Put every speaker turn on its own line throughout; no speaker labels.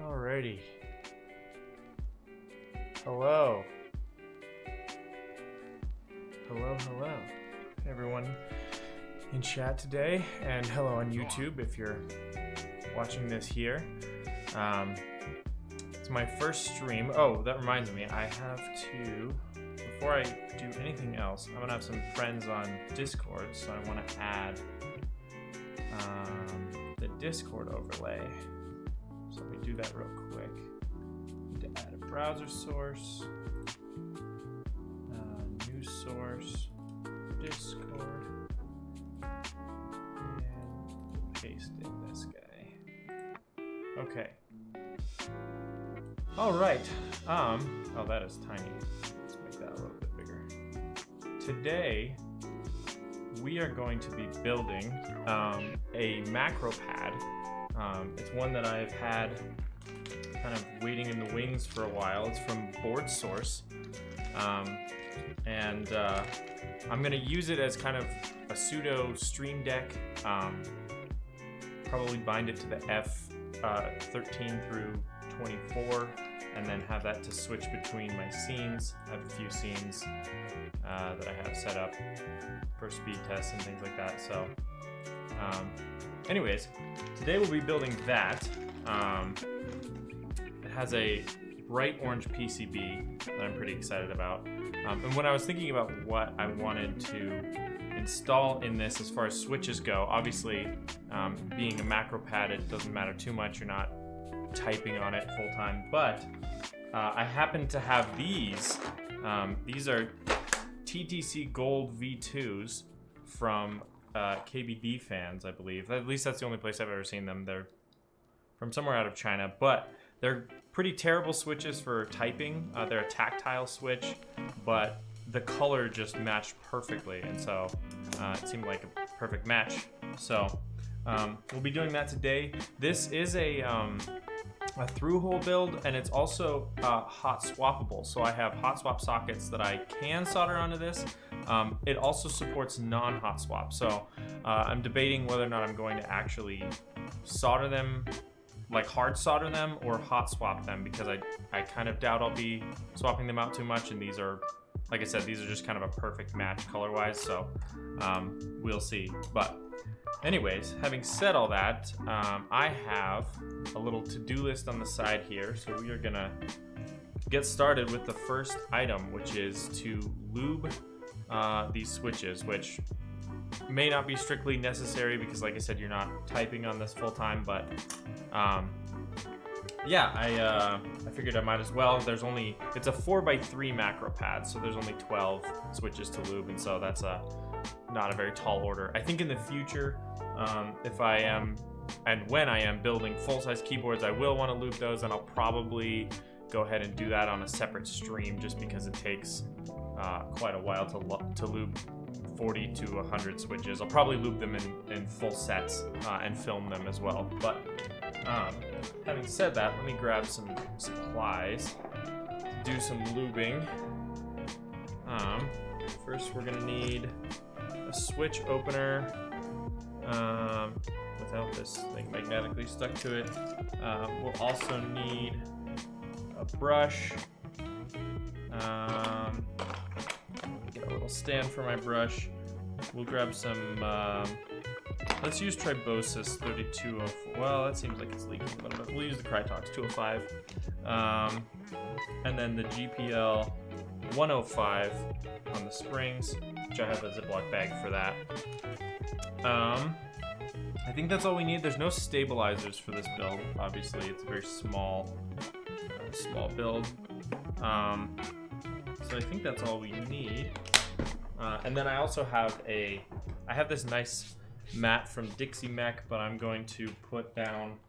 Alrighty. Hello. Hello. Everyone in chat today, and hello on YouTube if you're watching this here. It's my first stream. Oh, that reminds me, I have to, before I do anything else, I'm gonna have some friends on Discord, so I want to add the Discord overlay. So let me do that real quick. Need to add a browser source, new source, Discord, and paste in this guy. Okay. All right. Oh, that is tiny. Let's make that a little bit bigger. Today, we are going to be building a Macropad. It's one that I've had kind of waiting in the wings for a while. It's from Boardsource. And I'm going to use it as kind of a pseudo stream deck. Probably bind it to the F13 through 24, and then have that to switch between my scenes. I have a few scenes that I have set up for speed tests and things like that. So anyways, today we'll be building that. It has a bright orange PCB that I'm pretty excited about. And when I was thinking about what I wanted to install in this as far as switches go, obviously being a Macropad, it doesn't matter too much. You're not typing on it full time, but I happen to have these. These are TTC Gold V2s from KBD fans, I believe. At least that's the only place I've ever seen them. They're from somewhere out of China, but they're pretty terrible switches for typing. They're a tactile switch, but the color just matched perfectly, and so it seemed like a perfect match. So we'll be doing that today. This is a through-hole build, and it's also hot swappable. So I have hot swap sockets that I can solder onto this. It also supports non-hot swap. So I'm debating whether or not I'm going to actually solder them, like hard solder them, or hot swap them, because I kind of doubt I'll be swapping them out too much. And these are, like I said, these are just kind of a perfect match color-wise. So we'll see. But anyways, having said all that, I have a little to-do list on the side here. So we are gonna get started with the first item, which is to lube these switches, which may not be strictly necessary because, like I said, you're not typing on this full time, but yeah, I figured I might as well. It's a 4x3 Macropad, so there's only 12 switches to lube, and so that's not a very tall order. I think in the future, if I am, and when I am building full-size keyboards, I will want to lube those, and I'll probably go ahead and do that on a separate stream, just because it takes quite a while to lube 40 to 100 switches. I'll probably lube them in full sets and film them as well. But having said that, let me grab some supplies to do some lubing. First, we're gonna need a switch opener without this thing magnetically stuck to it. We'll also need a brush. Get a little stand for my brush. We'll grab some, let's use Tribosys 3204. Well, that seems like it's leaking a little bit. We'll use the Krytox 205. And then the GPL 105 on the springs, which I have a Ziploc bag for that. I think that's all we need. There's no stabilizers for this build. Obviously, it's a very small build. So I think that's all we need. And then I also have I have this nice mat from Dixie Mech, but I'm going to put down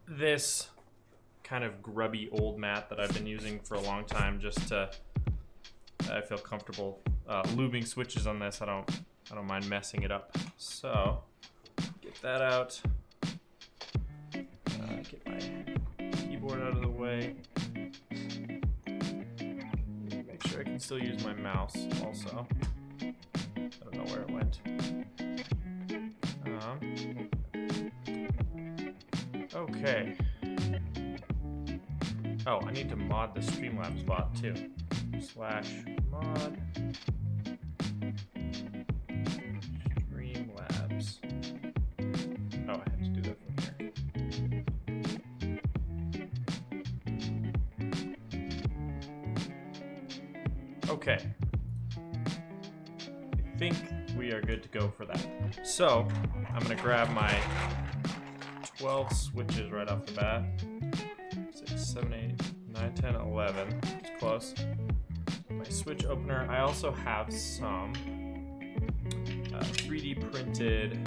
this kind of grubby old mat that I've been using for a long time, just to I feel comfortable lubing switches on this. I don't mind messing it up. So get that out. Get my keyboard out of the way. Make sure I can still use my mouse also. I don't know where it went. Okay. Oh, I need to mod the Streamlabs bot too. /mod Streamlabs. Oh, I have to do that from here. Okay. I think we are good to go for that. So, I'm gonna grab my 12 switches right off the bat. 6, 7, 8, 9, 10, 11. It's close. My switch opener. I also have some 3D printed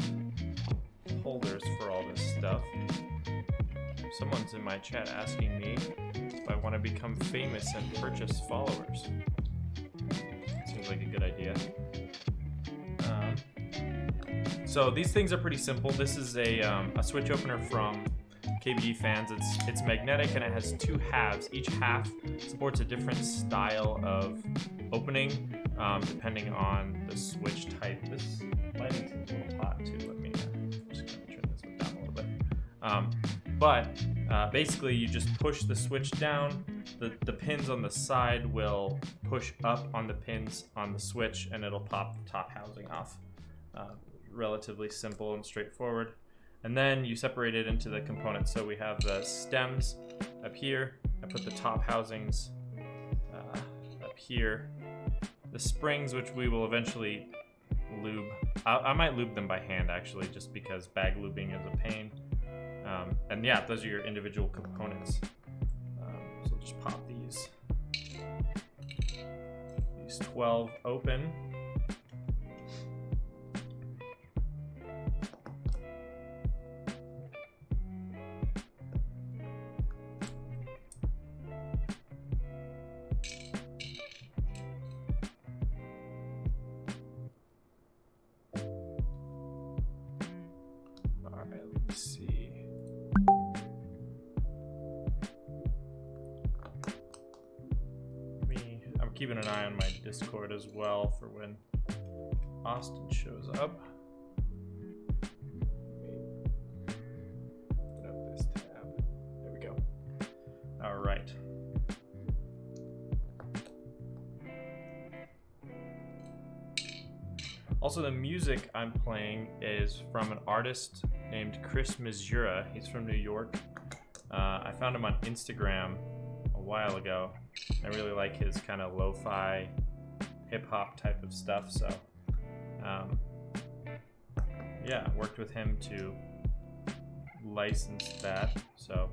holders for all this stuff. Someone's in my chat asking me if I want to become famous and purchase followers. Seems like a good idea. So these things are pretty simple. This is a switch opener from KBD Fans. It's magnetic and it has 2 halves. Each half supports a different style of opening depending on the switch type. This lighting seems a little hot too. Let me just kind of turn this one down a little bit. But basically you just push the switch down. The pins on the side will push up on the pins on the switch and it'll pop the top housing off. Relatively simple and straightforward. And then you separate it into the components. So we have the stems up here. I put the top housings up here. The springs, which we will eventually lube. I might lube them by hand actually, just because bag lubing is a pain. And yeah, those are your individual components. So just pop these 12 open. Keeping an eye on my Discord as well for when Austin shows up. Put up this tab. There we go. All right. Also, the music I'm playing is from an artist named Chris Missoura. He's from New York. I found him on Instagram a while ago. I really like his kind of lo-fi hip-hop type of stuff, so yeah, worked with him to license that. So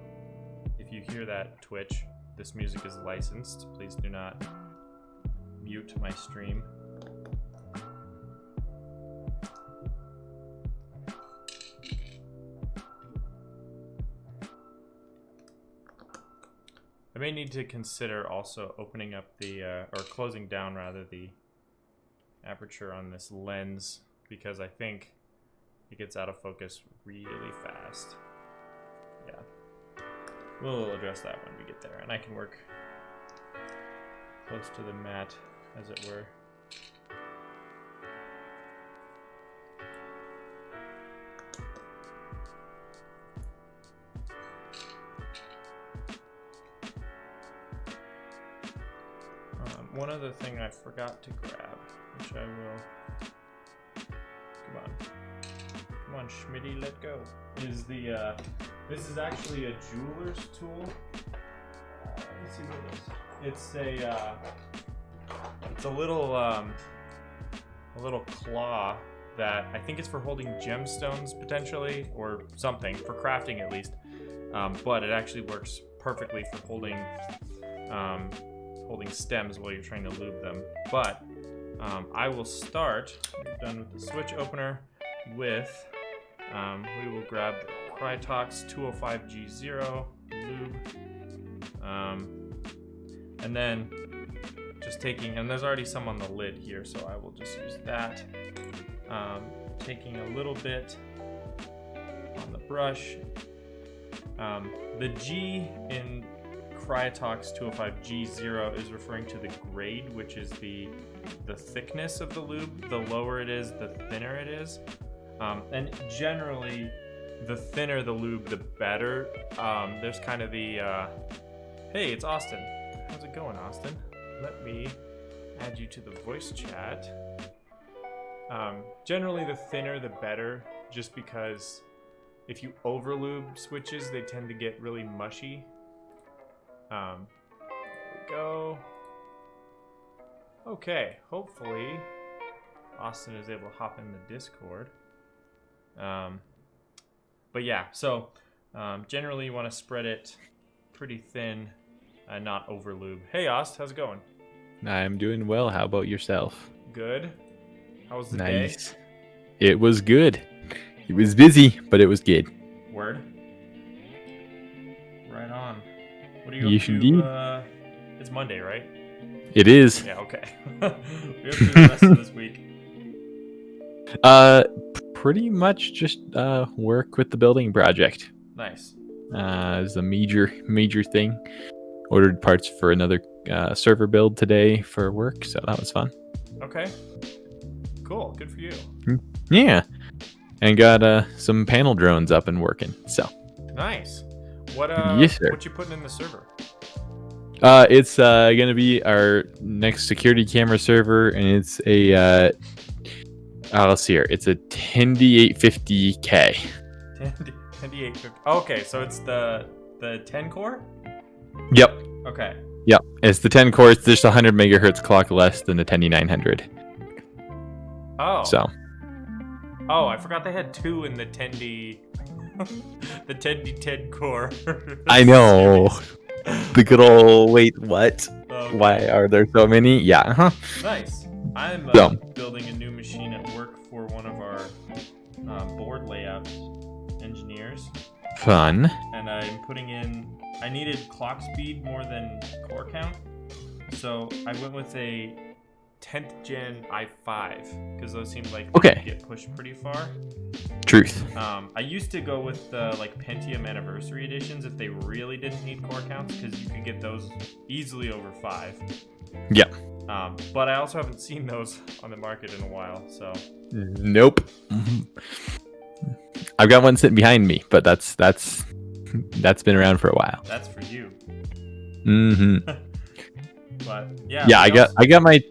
if you hear that, Twitch, this music is licensed. Please do not mute my stream. I may need to consider also opening up the, or closing down rather, the aperture on this lens, because I think it gets out of focus really fast. Yeah. We'll address that when we get there, and I can work close to the mat, as it were. One other thing I forgot to grab, which I will. Come on, Schmitty, let go. Is the this is actually a jeweler's tool. Let's see what it is. It's a little claw that I think it's for holding gemstones potentially, or something, for crafting at least. But it actually works perfectly for holding stems while you're trying to lube them. But I will start, we're done with the switch opener, with we will grab the Krytox 205G0 lube, and then just taking, and there's already some on the lid here, so I will just use that. Taking a little bit on the brush. The G in Krytox 205G0 is referring to the grade, which is the thickness of the lube. The lower it is, the thinner it is. And generally, the thinner the lube, the better. There's kind of the, hey, it's Austin. How's it going, Austin? Let me add you to the voice chat. Generally, the thinner the better, just because if you overlube switches, they tend to get really mushy. There we go. Okay, hopefully Austin is able to hop in the Discord. But yeah, so generally you want to spread it pretty thin and not overlube. Hey, Aust, how's it going?
I'm doing well. How about yourself?
Good. How was the day?
Nice. It was good. It was busy, but it was good.
Word. Right on. What are you
Yes,
up to?
indeed.
It's Monday, right?
It is.
Yeah, okay. What are you up to the rest of this week?
Pretty much just work with the building project.
Nice.
It's a major thing. Ordered parts for another server build today for work, so that was fun.
Okay. Cool. Good for you.
Yeah, and got some panel drones up and working. So
Nice. What
Yes, sir.
what you putting in the server?
it's gonna be our next security camera server, and it's a let's see here. It's a Tendy 850K.
10D850. Okay, so it's the 10 core?
Yep.
Okay.
Yep. It's the 10 core. It's just 100 megahertz clock less than the Tendy 900.
Oh.
So.
Oh, I forgot they had two in the 10D the 10D 10 core.
I know. The good old wait, what?
Okay.
Why are there so many? Yeah. Huh.
Nice. I'm
So.
building a new machine at work for one of our board layout engineers.
Fun.
And I'm putting in, I needed clock speed more than core count, so I went with a 10th gen i5 because those seem like they
Okay.
get pushed pretty far.
Truth.
I used to go with the like Pentium anniversary editions if they really didn't need core counts, because you could get those easily over 5.
Yep.
But I also haven't seen those on the market in a while, so
Nope. I've got one sitting behind me, but that's been around for a while.
that's for you.
Mm-hmm.
But yeah.
Yeah,
what else?
I got my.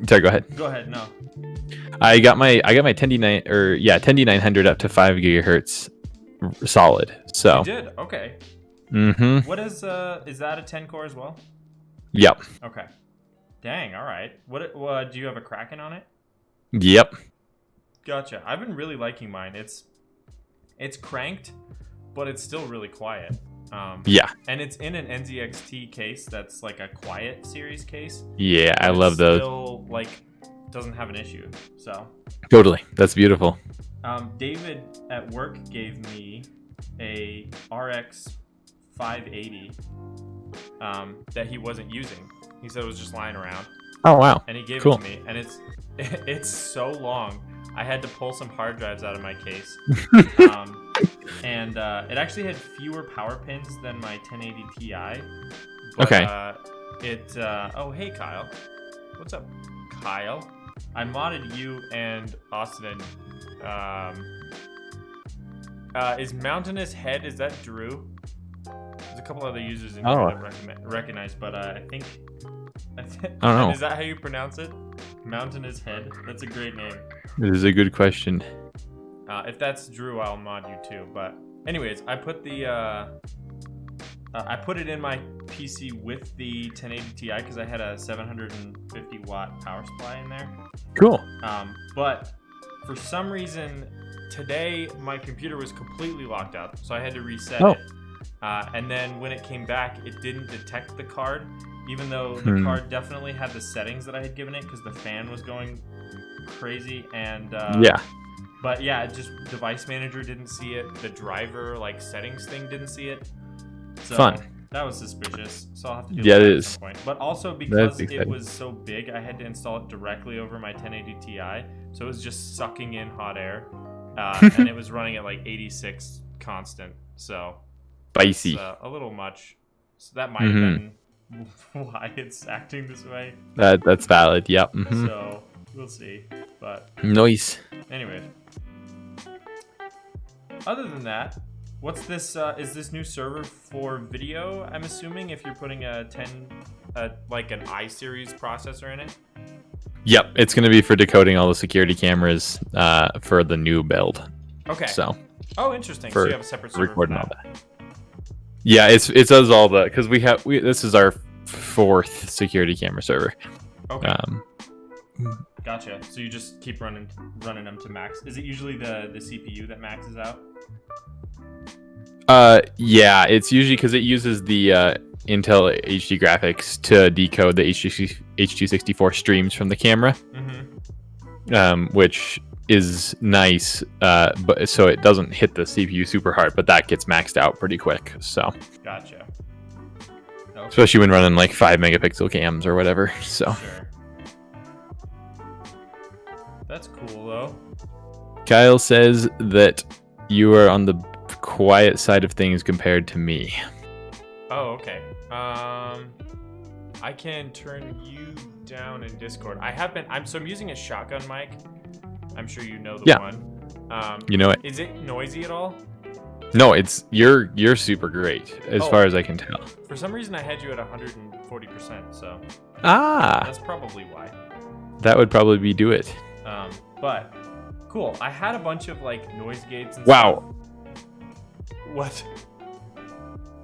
Sorry, go ahead.
Go ahead. No.
I got my Tendy 900 up to 5 gigahertz solid. So.
You did? Okay.
Mm-hmm.
What is that a 10 core as well?
Yep.
Okay. Dang, all right. What do you have a Kraken on it?
Yep.
Gotcha. I've been really liking mine. It's cranked, but it's still really quiet.
Yeah.
And it's in an NZXT case that's like a quiet series case.
Yeah, I
But
love
it's
those.
Still like doesn't have an issue. So
Totally. That's beautiful.
David at work gave me a RX 580 that he wasn't using. He said it was just lying around,
Oh wow.
and he gave
Cool.
it to me. And it's so long. I had to pull some hard drives out of my case, and it actually had fewer power pins than my 1080 Ti. But,
Okay.
oh hey Kyle, what's up, Kyle? I modded you and Austin. Is Mountainous Head? Is that Drew? There's a couple other users in here
Oh.
that recognize, but I think.
I don't know.
Is that how you pronounce it? Mountainous Head. That's a great name.
This is a good question.
If that's Drew, I'll mod you too. But anyways, I put the I put it in my PC with the 1080 Ti because I had a 750 watt power supply in there.
Cool.
But for some reason today my computer was completely locked up, so I had to reset it. And then when it came back, it didn't detect the card, even though the card definitely had the settings that I had given it because the fan was going crazy. And
Yeah.
but yeah, it just device manager didn't see it. The driver like settings thing didn't see it. So
Fun.
that was suspicious. So I'll have to do
Yeah,
that
it
at
is.
some point. But also because it
exciting.
was so big, I had to install it directly over my 1080 Ti. So it was just sucking in hot air, and it was running at like 86 constant. So
Spicy.
it's a little much. So that might have been why it's acting this way.
That's valid. Yep. Mhm.
So we'll see. But
Nice.
anyway, other than that, What's this? Is this new server for video? I'm assuming if you're putting a 10, like an i-series processor in it.
Yep, it's going to be for decoding all the security cameras for the new build.
Okay.
So.
Oh, interesting. So you have a separate server
recording
for
all
that.
that. Yeah, it does all the because this is our 4th security camera server.
Okay. Gotcha. So you just keep running them to max. Is it usually the CPU that maxes out?
Yeah, it's usually because it uses the Intel HD graphics to decode the H.264 streams from the camera, which is nice. But so it doesn't hit the CPU super hard, but that gets maxed out pretty quick. So.
Gotcha. Okay.
Especially when running like 5 megapixel cams or whatever. So.
Sure. That's cool though.
Kyle says that you are on the quiet side of things compared to me.
Oh, okay. I can turn you down in Discord. I'm using a shotgun mic. I'm sure you know the one.
You know it.
Is it noisy at all?
No, you're super great as far as I can tell.
For some reason I had you at 140%, so that's probably why.
That would probably do it.
But cool. I had a bunch of like noise gates and
Wow.
stuff. What?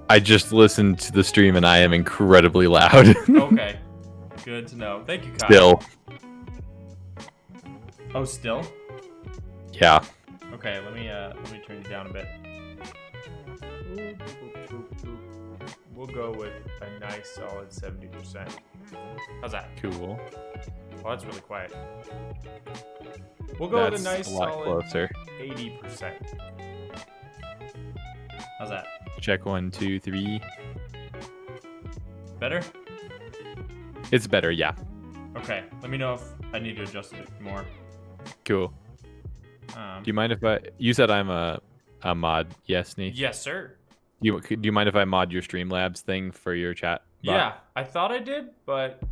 I just listened to the stream and I am incredibly loud.
Okay. Good to know. Thank you, Kyle.
Still.
Oh, still?
Yeah.
Okay, let me turn you down a bit. We'll go with a nice solid 70%. How's that?
Cool.
Well, that's really quiet. We'll go with a nice
a lot
solid
closer.
80%. How's that?
Check 1, 2, 3.
Better?
It's better, yeah.
Okay, let me know if I need to adjust it more.
Cool. Do you mind if you said I'm a mod? Yes, Nate?
Yes, sir.
Do you mind if I mod your Streamlabs thing for your chat bot?
Yeah, I thought I did, but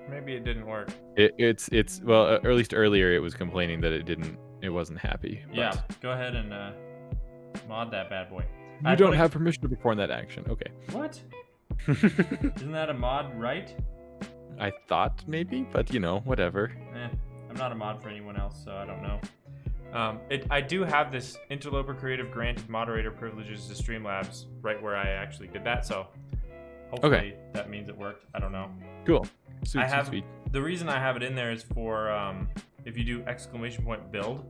maybe it didn't work.
It's well, or at least earlier it was complaining that it wasn't happy. But
Yeah, go ahead and mod that bad boy.
You don't have permission to perform that action. Okay.
What? Isn't that a mod, right?
I thought maybe, but whatever.
I'm not a mod for anyone else, so I don't know. I do have this Interloper Creative granted moderator privileges to Streamlabs right where I actually did that, so hopefully that means it worked. I don't know.
Cool. Sweet.
The reason I have it in there is for if you do !build,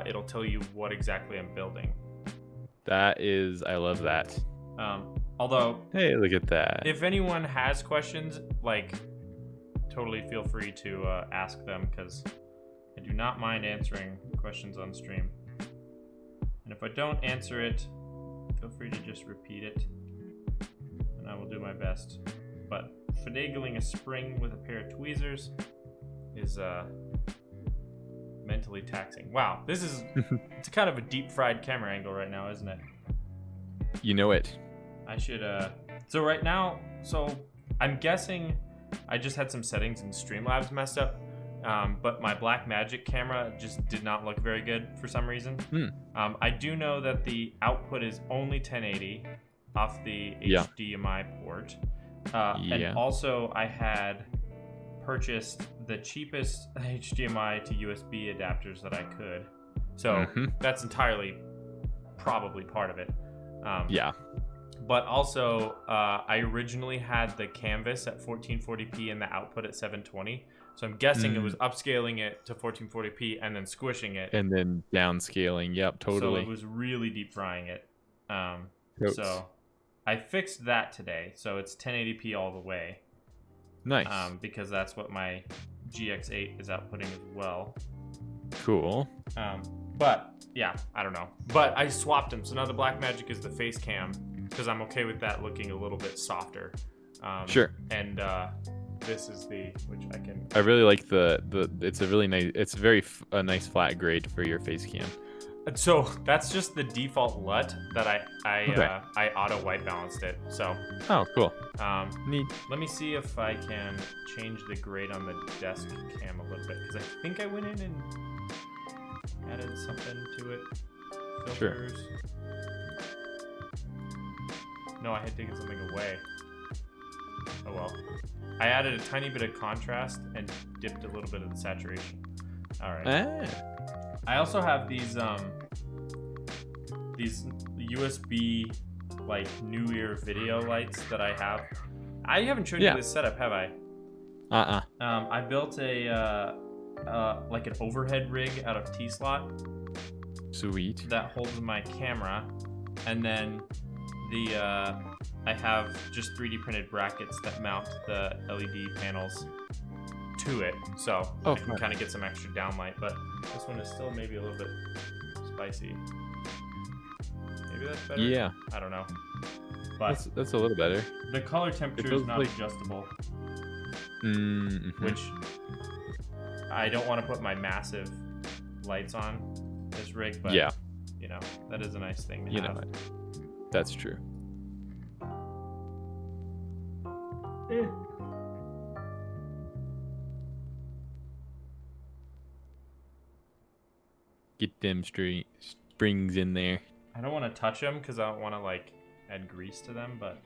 it'll tell you what exactly I'm building.
I love that.
Although,
hey, look at that.
If anyone has questions, totally feel free to ask them, because I do not mind answering questions on stream. And if I don't answer it, feel free to just repeat it, and I will do my best. But finagling a spring with a pair of tweezers is mentally taxing. Wow, it's kind of a deep fried camera angle right now, isn't it?
You know it.
I should so right now, I'm guessing I just had some settings in Streamlabs messed up, but my Blackmagic camera just did not look very good for some reason. I do know that the output is only 1080 off the HDMI port, and also I had purchased the cheapest HDMI to USB adapters that I could, so that's entirely probably part of it. But also, I originally had the canvas at 1440p and the output at 720. So I'm guessing it was upscaling it to 1440p and then squishing it.
And then downscaling. Yep, totally.
So it was really deep frying it. So I fixed that today. So it's 1080p all the way.
Nice.
Because that's what my GX8 is outputting as well.
Cool.
But yeah, I don't know. But I swapped them. So now the Blackmagic is the face cam, because I'm okay with that looking a little bit softer.
Sure.
And this is which I can.
I really like it's a really nice. It's a nice flat grade for your face cam.
So that's just the default LUT that I auto white balanced it. So.
Oh, cool.
Neat. Let me see if I can change the grade on the desk cam a little bit, because I think I went in and added something to it.
Sure.
Filters. No, I had taken something away. Oh well. I added a tiny bit of contrast and dipped a little bit of the saturation. All right. I also have these USB like New Year video lights that I have. I haven't shown you this setup, have I? I built a like an overhead rig out of T-slot.
Sweet.
That holds my camera, and then I have just 3D printed brackets that mount the LED panels to it, so I can kind of get some extra downlight. But this one is still maybe a little bit spicy. Maybe that's better.
Yeah.
I don't know. But
that's a little better.
The color temperature is not adjustable, which I don't want to put my massive lights on this rig, but you know, that is a nice thing to have.
That's true. Get them springs in there.
I don't want to touch them because I don't want to like add grease to them, but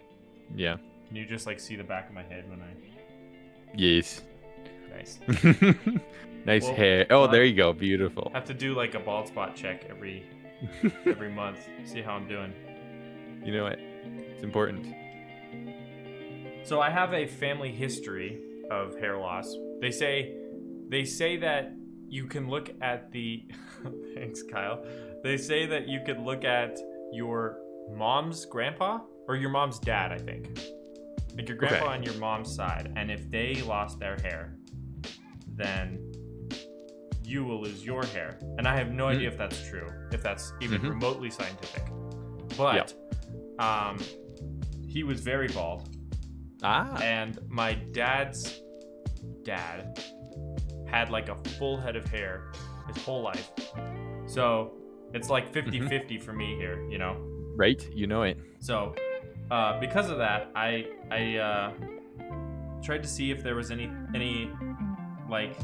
yeah.
Can you just like see the back of my head when I?
Yes.
Nice.
Nice hair. Oh, there you go. Beautiful.
Have to do like a bald spot check every month. See how I'm doing.
You know what? It's important.
So I have a family history of hair loss. They say that you can look at the thanks, Kyle. They say that you could look at your mom's grandpa or your mom's dad, I think. Like your grandpa on your mom's side, and if they lost their hair, then you will lose your hair. And I have no idea if that's true, if that's even remotely scientific. But he was very bald. And my dad's dad had like a full head of hair his whole life. So it's like 50-50 for me here, you know?
Right, you know it.
So because of that, I tried to see if there was any like,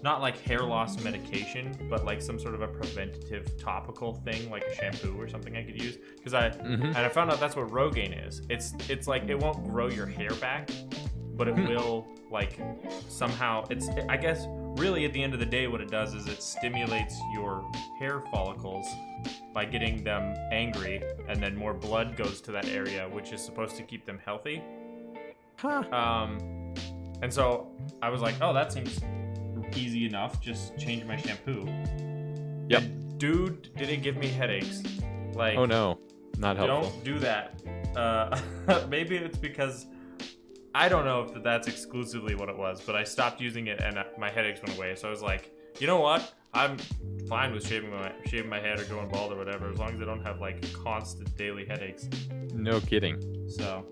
not like hair loss medication, but like some sort of a preventative topical thing, like a shampoo or something I could use. Because and I found out that's what Rogaine is. It's like it won't grow your hair back, but it will like somehow. I guess really at the end of the day, what it does is it stimulates your hair follicles by getting them angry, and then more blood goes to that area, which is supposed to keep them healthy. And so I was like, oh, that seems easy enough. Just change my shampoo.
Yep.
And dude, did it give me headaches? Like,
oh no, not helpful.
Don't do that. Maybe it's because I don't know if that's exclusively what it was, but I stopped using it and my headaches went away. So I was like, you know what? I'm fine with shaving my head or going bald or whatever, as long as I don't have like constant daily headaches. No kidding. So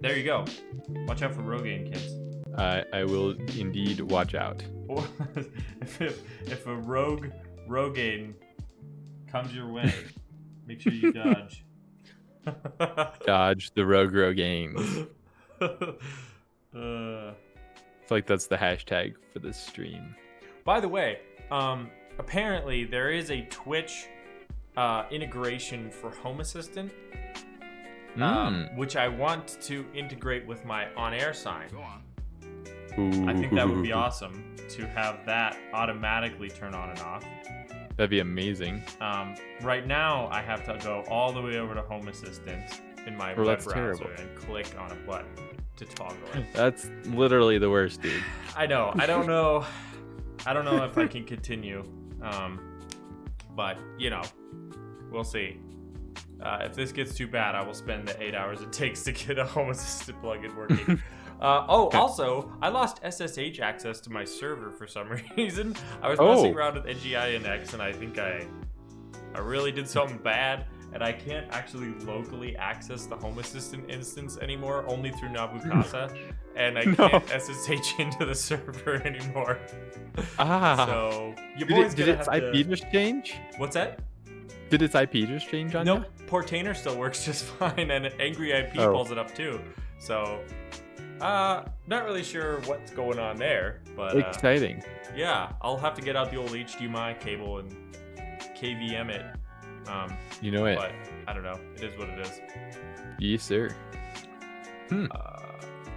there you go. Watch out for Rogaine, kids.
I will indeed watch out.
Or if a Rogaine comes your way, make sure you dodge.
Dodge the Rogaines. It's like that's the hashtag for this stream.
By the way, apparently there is a Twitch integration for Home Assistant, which I want to integrate with my on-air sign.
Ooh.
I think that would be awesome to have that automatically turn on and off.
That'd be amazing.
Right now, I have to go all the way over to Home Assistant in my web browser and click on a button to toggle it.
That's literally the worst, dude.
I know. I don't know if I can continue. But, you know, we'll see. If this gets too bad, I will spend the 8 hours it takes to get a Home Assistant plugin working. Also, I lost SSH access to my server for some reason. I was messing around with NGINX, and I think I really did something bad, and I can't actually locally access the Home Assistant instance anymore, only through Nabukasa, and I can't SSH into the server anymore. So, your boy's
did its IP just change?
What's that?
Did its IP just change on you?
Nope, Portainer still works just fine, and Angry IP pulls it up too. So, not really sure what's going on there, but
exciting.
Yeah, I'll have to get out the old HDMI cable and KVM it.
You know it.
But I don't know. It is what it is.
Yes, sir.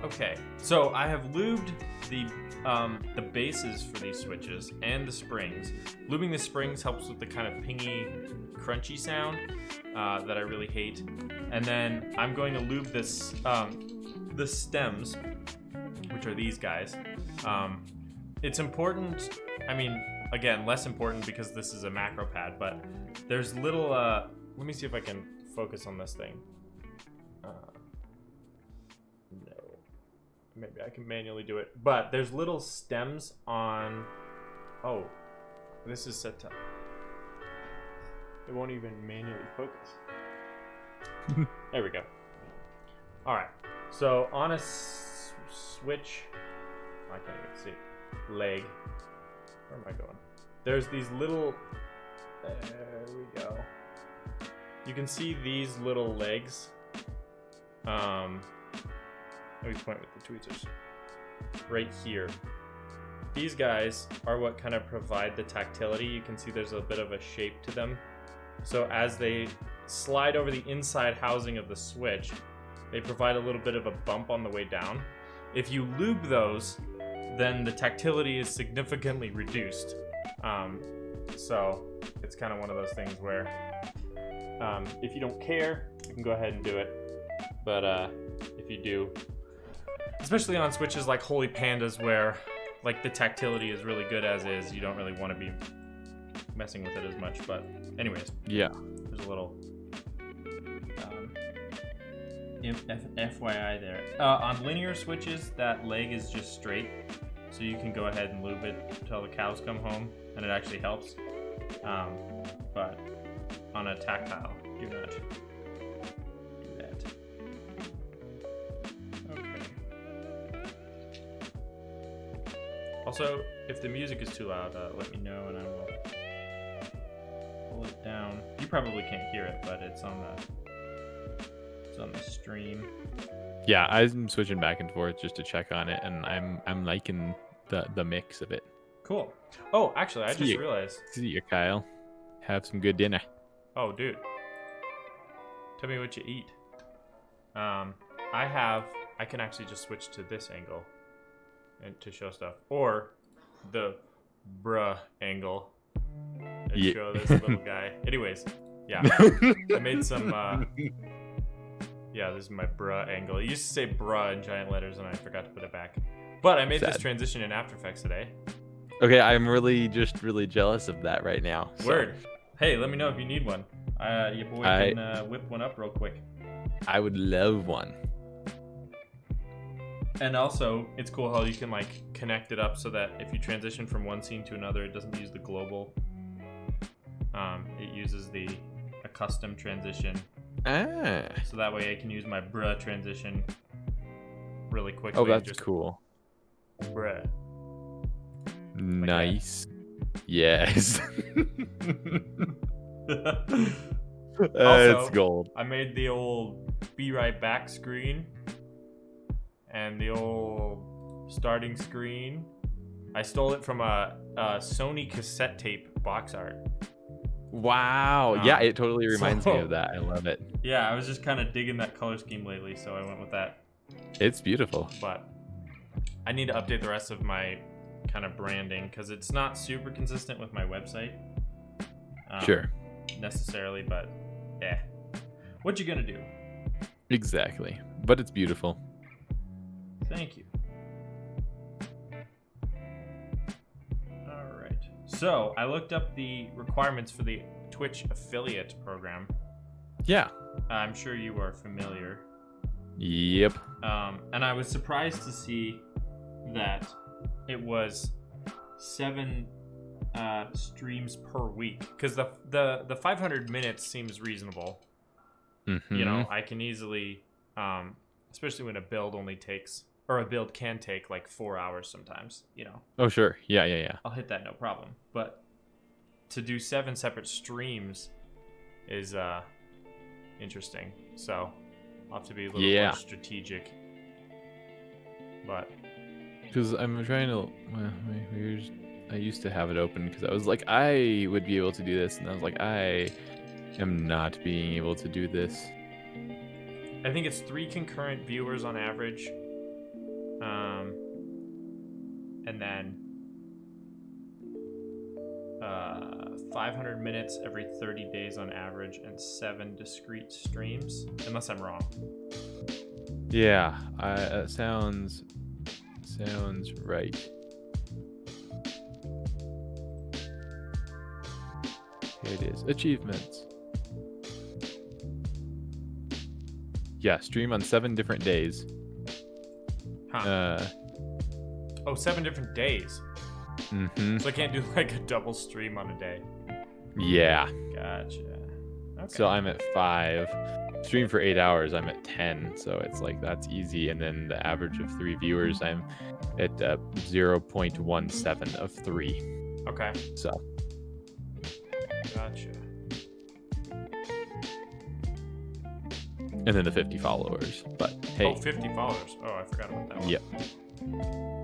Okay, so I have lubed the bases for these switches and the springs. Lubing the springs helps with the kind of pingy, crunchy sound that I really hate. And then I'm going to lube this the stems, which are these guys. It's important. I mean, again, less important because this is a Macropad, but there's little. Let me see if I can focus on this thing. No, maybe I can manually do it. But there's little stems on. Oh, this is set to. It won't even manually focus. There we go. All right. So on a switch, I can't even see. Leg. Where am I going? There's these little. There we go. You can see these little legs. Let me point with the tweezers. Right here. These guys are what kind of provide the tactility. You can see there's a bit of a shape to them. So as they slide over the inside housing of the switch, they provide a little bit of a bump on the way down. If you lube those, then the tactility is significantly reduced. So it's kind of one of those things where if you don't care, you can go ahead and do it. But if you do, especially on switches like Holy Pandas where like the tactility is really good as is, you don't really want to be messing with it as much. But anyways,
yeah,
there's a little FYI there. On linear switches, that leg is just straight, so you can go ahead and lube it until the cows come home, and it actually helps. But on a tactile, do not do that. Okay. Also, if the music is too loud, let me know and I will pull it down. You probably can't hear it, but it's on the stream.
Yeah, I'm switching back and forth just to check on it, and I'm liking the mix of it.
Cool. Oh, actually, I just realized.
See you, Kyle. Have some good dinner.
Oh, dude. Tell me what you eat. I can actually just switch to this angle and to show stuff, or the bruh angle and show this little guy. Anyways, yeah, I made some. Yeah, this is my bruh angle. It used to say bruh in giant letters, and I forgot to put it back. But I made this transition in After Effects today.
Okay, I'm really jealous of that right now. So.
Word. Hey, let me know if you need one. Your boy can whip one up real quick.
I would love one.
And also, it's cool how you can like connect it up so that if you transition from one scene to another, it doesn't use the global. It uses a custom transition. So that way I can use my bruh transition really quickly.
Oh, that's cool.
Bruh.
Nice. Yes.
Also,
it's gold.
I made the old be right back screen and the old starting screen. I stole it from a Sony cassette tape box art.
Wow. Yeah, it totally reminds me of that. I love it.
Yeah, I was just kind of digging that color scheme lately, so I went with that.
It's beautiful.
But I need to update the rest of my kind of branding because it's not super consistent with my website.
Sure.
Necessarily, but what you gonna do?
Exactly. But it's beautiful.
Thank you. All right. So I looked up the requirements for the Twitch affiliate program.
Yeah.
I'm sure you are familiar.
Yep.
And I was surprised to see that it was 7 streams per week, because the 500 minutes seems reasonable.
Mm-hmm.
You know, I can easily, especially when a build can take like 4 hours sometimes. You know.
Oh sure. Yeah.
I'll hit that no problem. But to do 7 separate streams is interesting. So I'll have to be a little more strategic. But
because I'm trying to, I used to have it open because I was like, I would be able to do this, and I was like, I am not being able to do this.
I think it's 3 concurrent viewers on average. And then 500 minutes every 30 days on average, and 7 discrete streams, unless I'm wrong.
Yeah, sounds right. Here it is. Achievements. Yeah, stream on 7 different days.
Huh. 7 different days.
Mm-hmm.
So I can't do like a double stream on a day.
Yeah.
Gotcha. Okay.
So I'm at 5. Stream for 8 hours, I'm at 10. So it's like that's easy. And then the average of 3 viewers, I'm at 0.17 of 3.
Okay.
So.
Gotcha.
And then the 50 followers. But hey.
50 followers. Oh, I forgot about that one.
Yep.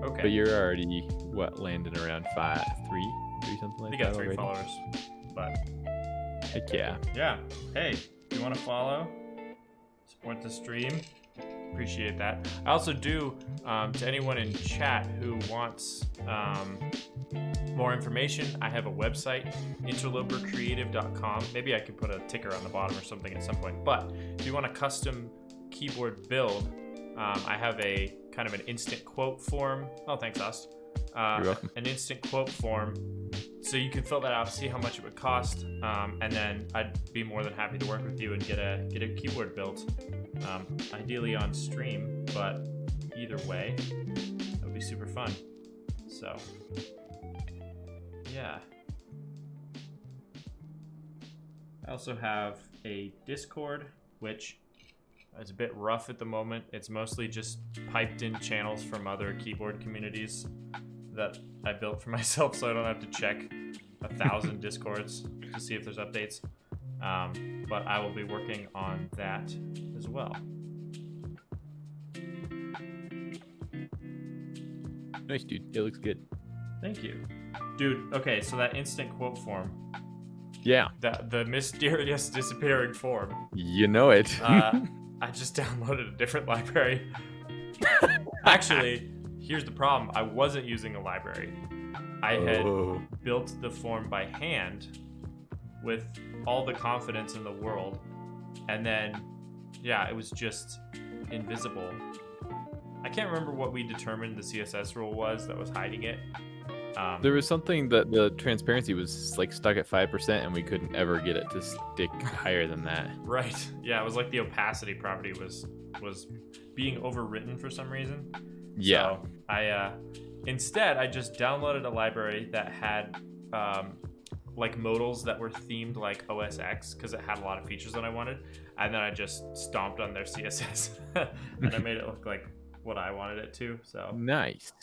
Okay.
But you're already landing around 3 something like
You
that.
got 3
already?
followers. But
Heck yeah.
yeah. Hey, if you want to follow, support the stream, appreciate that. I also do, to anyone in chat who wants more information, I have a website, interlopercreative.com. Maybe I could put a ticker on the bottom or something at some point. But if you want a custom keyboard build, I have a kind of an instant quote form. Oh, thanks, Ust.
You're welcome.
An instant quote form. So you can fill that out, see how much it would cost, and then I'd be more than happy to work with you and get a keyboard built, ideally on stream. But either way, that would be super fun. So yeah. I also have a Discord, which is a bit rough at the moment. It's mostly just piped in channels from other keyboard communities that I built for myself, so I don't have to check 1,000 Discords to see if there's updates. But I will be working on that as well.
Nice, dude. It looks good.
Thank you. Dude, okay, so that instant quote form,
Yeah.
the mysterious disappearing form,
You know it.
I just downloaded a different library. Actually, here's the problem. I wasn't using a library. I had built the form by hand with all the confidence in the world. And then, yeah, it was just invisible. I can't remember what we determined the CSS rule was that was hiding it.
There was something that the transparency was like stuck at 5%, and we couldn't ever get it to stick higher than that.
Right. Yeah, it was like the opacity property was being overwritten for some reason.
Yeah.
So I instead I just downloaded a library that had like modals that were themed like OS X because it had a lot of features that I wanted, and then I just stomped on their CSS and I made it look like what I wanted it to. So
Nice.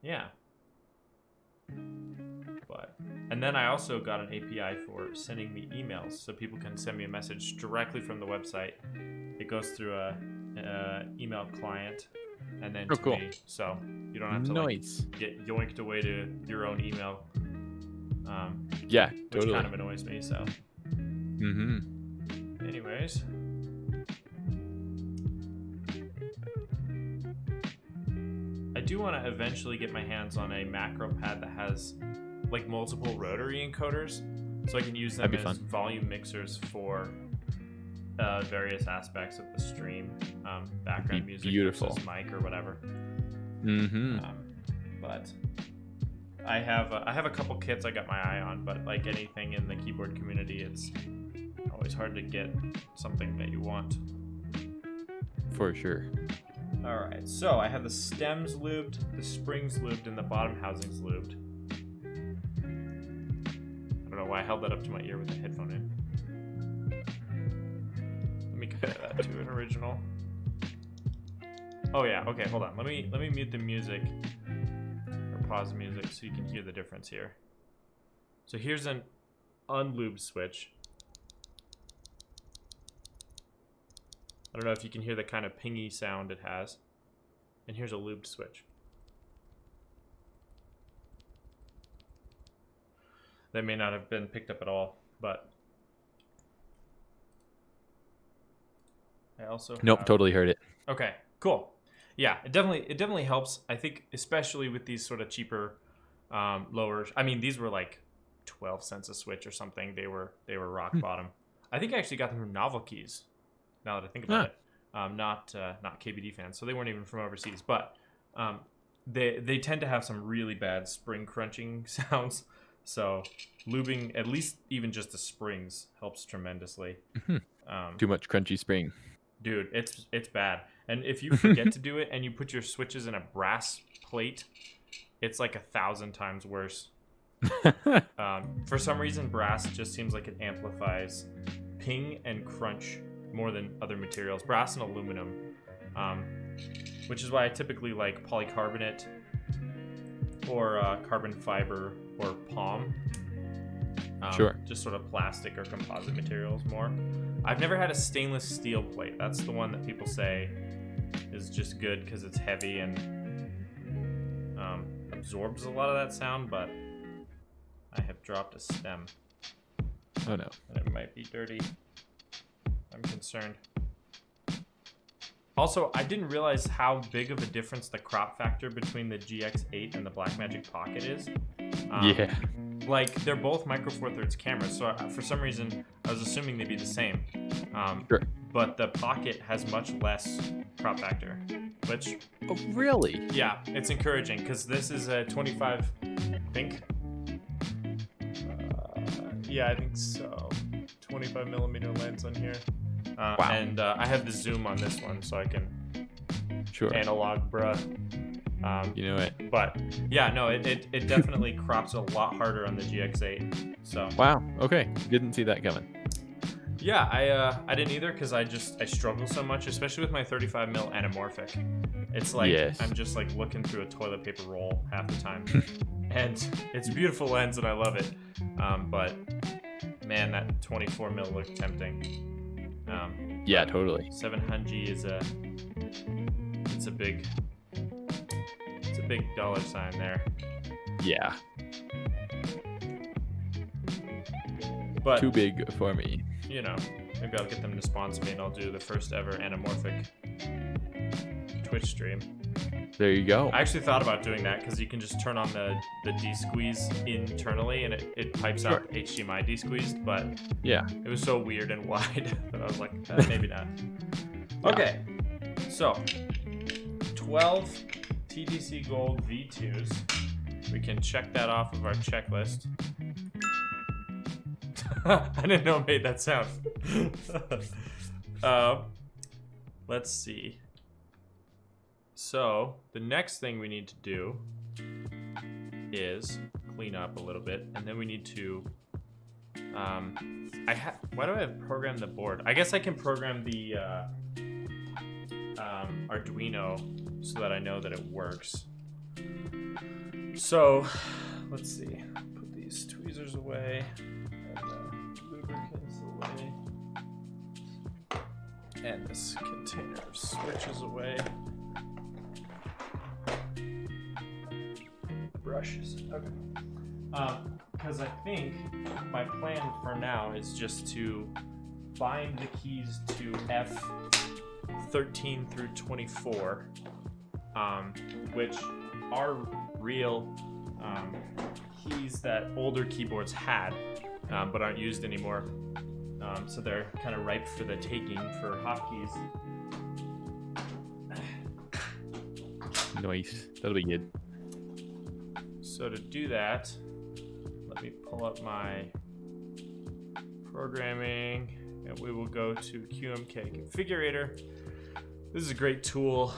yeah. And then I also got an API for sending me emails, so people can send me a message directly from the website. It goes through a email client and then to
cool.
me, so you don't have to
Nice.
like, get yoinked away to your own email.
Yeah,
Which
totally.
kind of annoys me. So,
Mm-hmm.
anyways. I do want to eventually get my hands on a Macropad that has like multiple rotary encoders, so I can use them as volume mixers for various aspects of the stream, background music,
beautiful
versus mic or whatever.
Mm-hmm.
But I have a couple kits I got my eye on, but like anything in the keyboard community, it's always hard to get something that you want.
For sure.
Alright, so I have the stems lubed, the springs lubed, and the bottom housings lubed. I don't know why I held that up to my ear with the headphone in. Let me compare that to an original. Oh yeah, okay, hold on. Let me mute the music, or pause the music so you can hear the difference here. So here's an unlubed switch. I don't know if you can hear the kind of pingy sound it has. And here's a lubed switch. That may not have been picked up at all, but I also
Nope,
have...
totally heard it.
Okay, cool. Yeah, it definitely helps. I think especially with these sort of cheaper lower. I mean, these were like 12 cents a switch or something. They were rock bottom. I think I actually got them from Novelkeys. Now that I think about it, not KBD fans, so they weren't even from overseas. But they tend to have some really bad spring crunching sounds. So lubing at least even just the springs helps tremendously.
Too much crunchy spring.
Dude, it's bad. And if you forget to do it and you put your switches in a brass plate, it's like 1,000 times worse. For some reason, brass just seems like it amplifies ping and crunch more than other materials. Brass and aluminum, which is why I typically like polycarbonate or carbon fiber or palm.
Sure.
Just sort of plastic or composite materials more. I've never had a stainless steel plate. That's the one that people say is just good because it's heavy and absorbs a lot of that sound, but I have dropped a stem.
Oh no.
And it might be dirty. I'm concerned. Also, I didn't realize how big of a difference the crop factor between the GX8 and the Blackmagic Pocket is.
Yeah.
Like, they're both micro four thirds cameras, so for some reason I was assuming they'd be the same.
Sure.
But the Pocket has much less crop factor, which...
Oh, really?
Yeah, it's encouraging, because this is a 25, I think. Yeah, I think so. 25 millimeter lens on here.
Wow.
And I have the zoom on this one, so I can analog bruh.
You know it.
But yeah, no, it definitely crops a lot harder on the GX8. So
wow. Okay. Didn't see that coming.
yeah, I didn't either because I struggle so much, especially with my 35 mil anamorphic. It's like I'm just like looking through a toilet paper roll half the time, and it's a beautiful lens and I love it. But man, that 24 mil looked tempting.
Yeah, totally.
700 is a big dollar sign there.
Yeah.
But
too big for me.
You know, maybe I'll get them to sponsor me and I'll do the first ever anamorphic Twitch stream.
There you go.
I actually thought about doing that because you can just turn on the D-squeeze internally and it pipes out HDMI D-squeezed, but
yeah,
it was so weird and wide that I was like, maybe not. Okay, so 12 TDC Gold V2s. We can check that off of our checklist. I didn't know it made that sound. Let's see. So the next thing we need to do is clean up a little bit, and then we need to. Why do I have programmed the board? I guess I can program the Arduino so that I know that it works. So let's see. Put these tweezers away and the lubricants away, and this container of switches away. Brushes. Okay. Because I think my plan for now is just to bind the keys to F13 through 24, which are real keys that older keyboards had, but aren't used anymore. So they're kind of ripe for the taking for hotkeys.
Nice. That'll be good.
So to do that, let me pull up my programming and we will go to QMK Configurator. This is a great tool.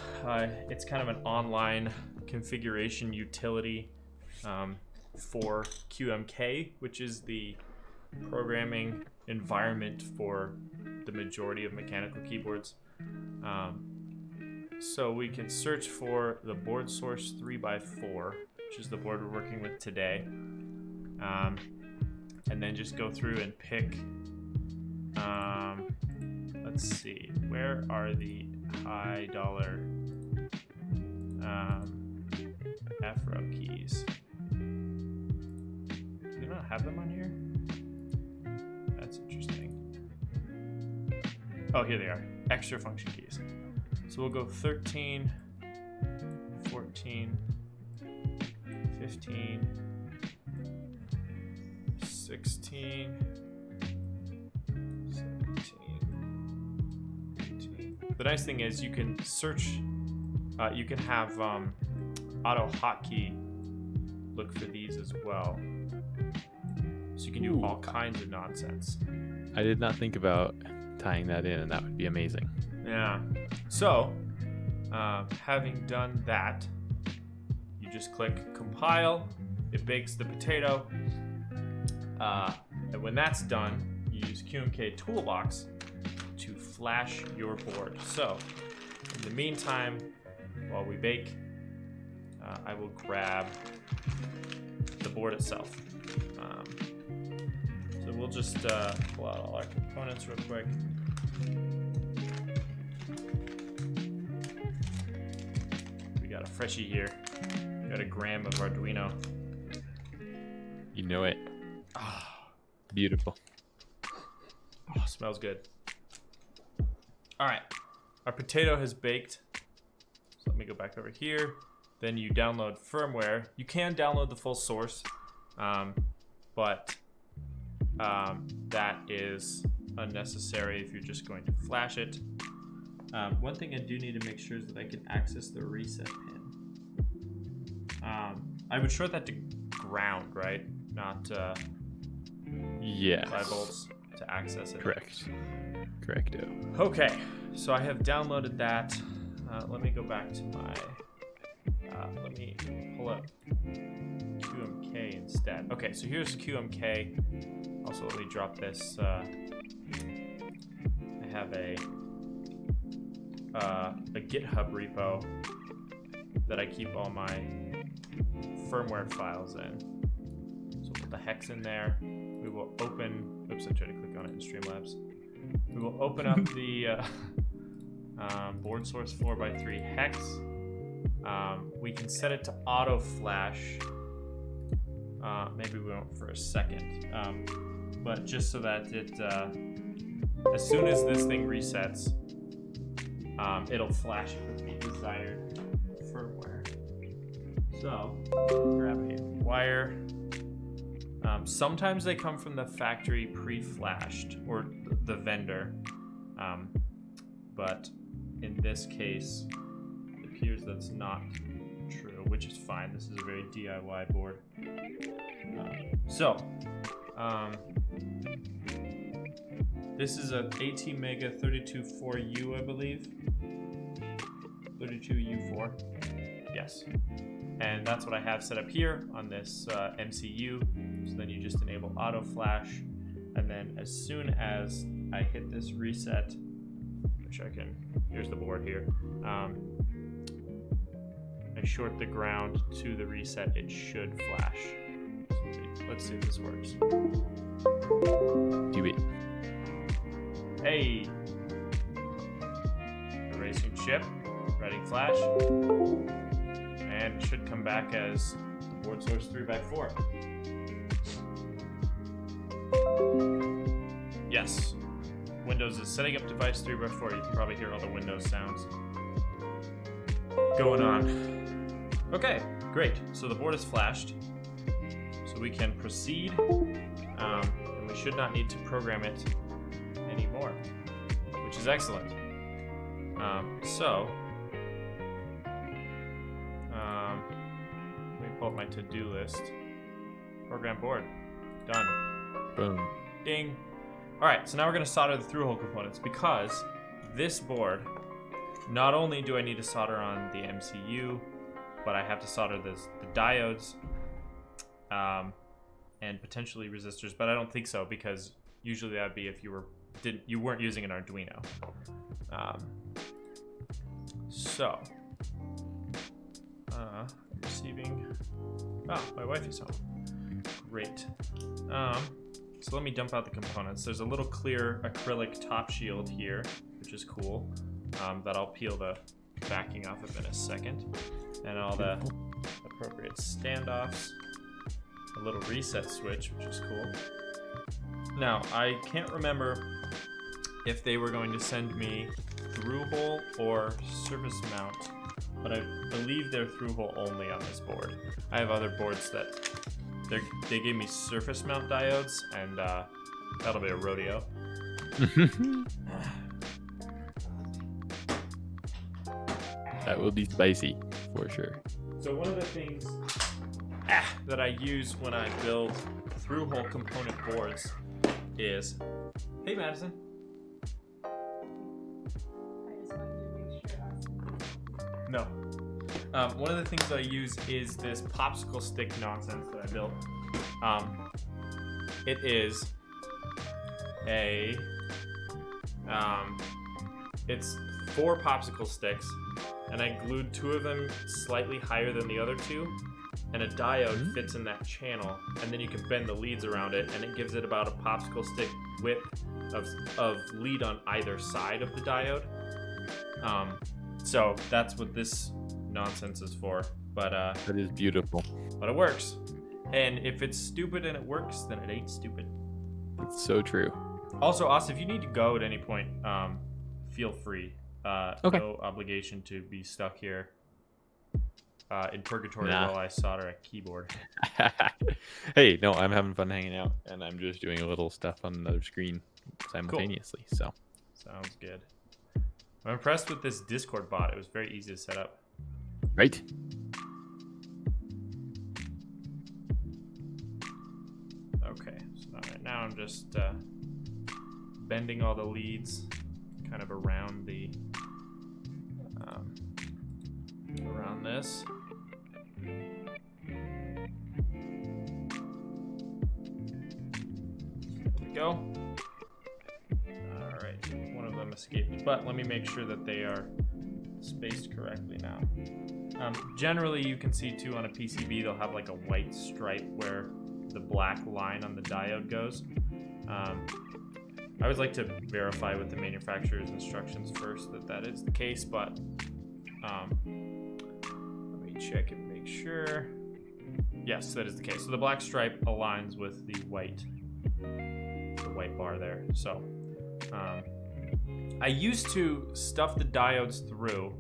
It's kind of an online configuration utility for QMK, which is the programming environment for the majority of mechanical keyboards. So we can search for the Boardsource 3x4, which is the board we're working with today, and then just go through and pick, let's see, where are the high dollar F-row keys? Do they not have them on here? That's interesting. Oh, here they are. extra function keys. So we'll go 13, 14, 15, 16, 17, 18. The nice thing is you can search, you can have auto hotkey look for these as well. So you can do all kinds of nonsense.
I did not think about tying that in, and that would be amazing.
Yeah. So, having done that, you just click compile. It bakes the potato. And when that's done, you use QMK Toolbox to flash your board. So, in the meantime, while we bake, I will grab the board itself. So we'll just pull out all our components real quick. We got a freshie here. We got a gram of Arduino.
You know it. Beautiful.
Oh, smells good. All right, our potato has baked. So let me go back over here. Then you download firmware. You can download the full source, but that is unnecessary if you're just going to flash it. One thing I do need to make sure is that I can access the reset pin. I would short that to ground, right? Not
Yes.
5 volts to access it.
Correct. Correcto.
Okay, so I have downloaded that. Let me go back to my. Let me pull up QMK instead. Okay, so here's QMK. Also, let me drop this. I have a GitHub repo that I keep all my firmware files in. So we'll put the hex in there. We will open. Oops, I tried to click on it in Streamlabs. We will open up the Boardsource 4x3 hex. We can set it to auto flash. Maybe we won't for a second. But just so that it, as soon as this thing resets, it'll flash the desired firmware. So, grab a wire. Sometimes they come from the factory pre-flashed, or the vendor. But in this case, it appears that's not true, which is fine. This is a very DIY board. This is a ATmega 324U, I believe. 32U4. Yes. And that's what I have set up here on this MCU. So then you just enable auto flash. And then as soon as I hit this reset, which I can, here's the board here. I short the ground to the reset, it should flash. Let's see if this works.
Do it.
Hey! Erasing chip, writing flash. And it should come back as the Boardsource 3x4. Yes. Windows is setting up device 3x4. You can probably hear all the Windows sounds going on. Okay, great. So the board is flashed. So we can proceed. And we should not need to program it anymore, which is excellent. Let me pull up my to-do list. Program board. Done.
Boom.
Ding. All right, so now we're going to solder the through-hole components because this board, not only do I need to solder on the MCU, but I have to solder the diodes and potentially resistors, but I don't think so because usually that'd be if you weren't using an Arduino. Receiving. Oh, my wife is home. Great. So let me dump out the components. There's a little clear acrylic top shield here, which is cool. That I'll peel the backing off of in a second. And all the appropriate standoffs. A little reset switch, which is cool. Now, I can't remember if they were going to send me through hole or surface mount, but I believe they're through hole only on this board. I have other boards that they gave me surface mount diodes, and that'll be a rodeo.
That will be spicy for sure.
So one of the things that I use when I build through hole component boards is, hey Madison.
I just wanted to make sure.
No. One of the things I use is this popsicle stick nonsense that I built. It is it's 4 popsicle sticks, and I glued 2 of them slightly higher than the other 2, and a diode fits in that channel, and then you can bend the leads around it, and it gives it about a popsicle stick width of lead on either side of the diode. So that's what this nonsense is for, but
That is beautiful.
but it works. And if it's stupid and it works, then it ain't stupid.
It's so true.
Also, Oz, if you need to go at any point, feel free.
Okay.
No obligation to be stuck here in purgatory
Nah.
while I solder a keyboard.
Hey, no, I'm having fun hanging out, and I'm just doing a little stuff on another screen simultaneously. So
Sounds good. I'm impressed with this Discord bot. It was very easy to set up.
right.
Okay, so right now I'm just bending all the leads kind of around the around this. There we go. Alright, one of them escaped, but let me make sure that they are spaced correctly now. Generally, you can see too on a PCB, they'll have like a white stripe where the black line on the diode goes. I always like to verify with the manufacturer's instructions first that is the case, but let me check and make sure. Yes, that is the case. So the black stripe aligns with the white bar there. So I used to stuff the diodes through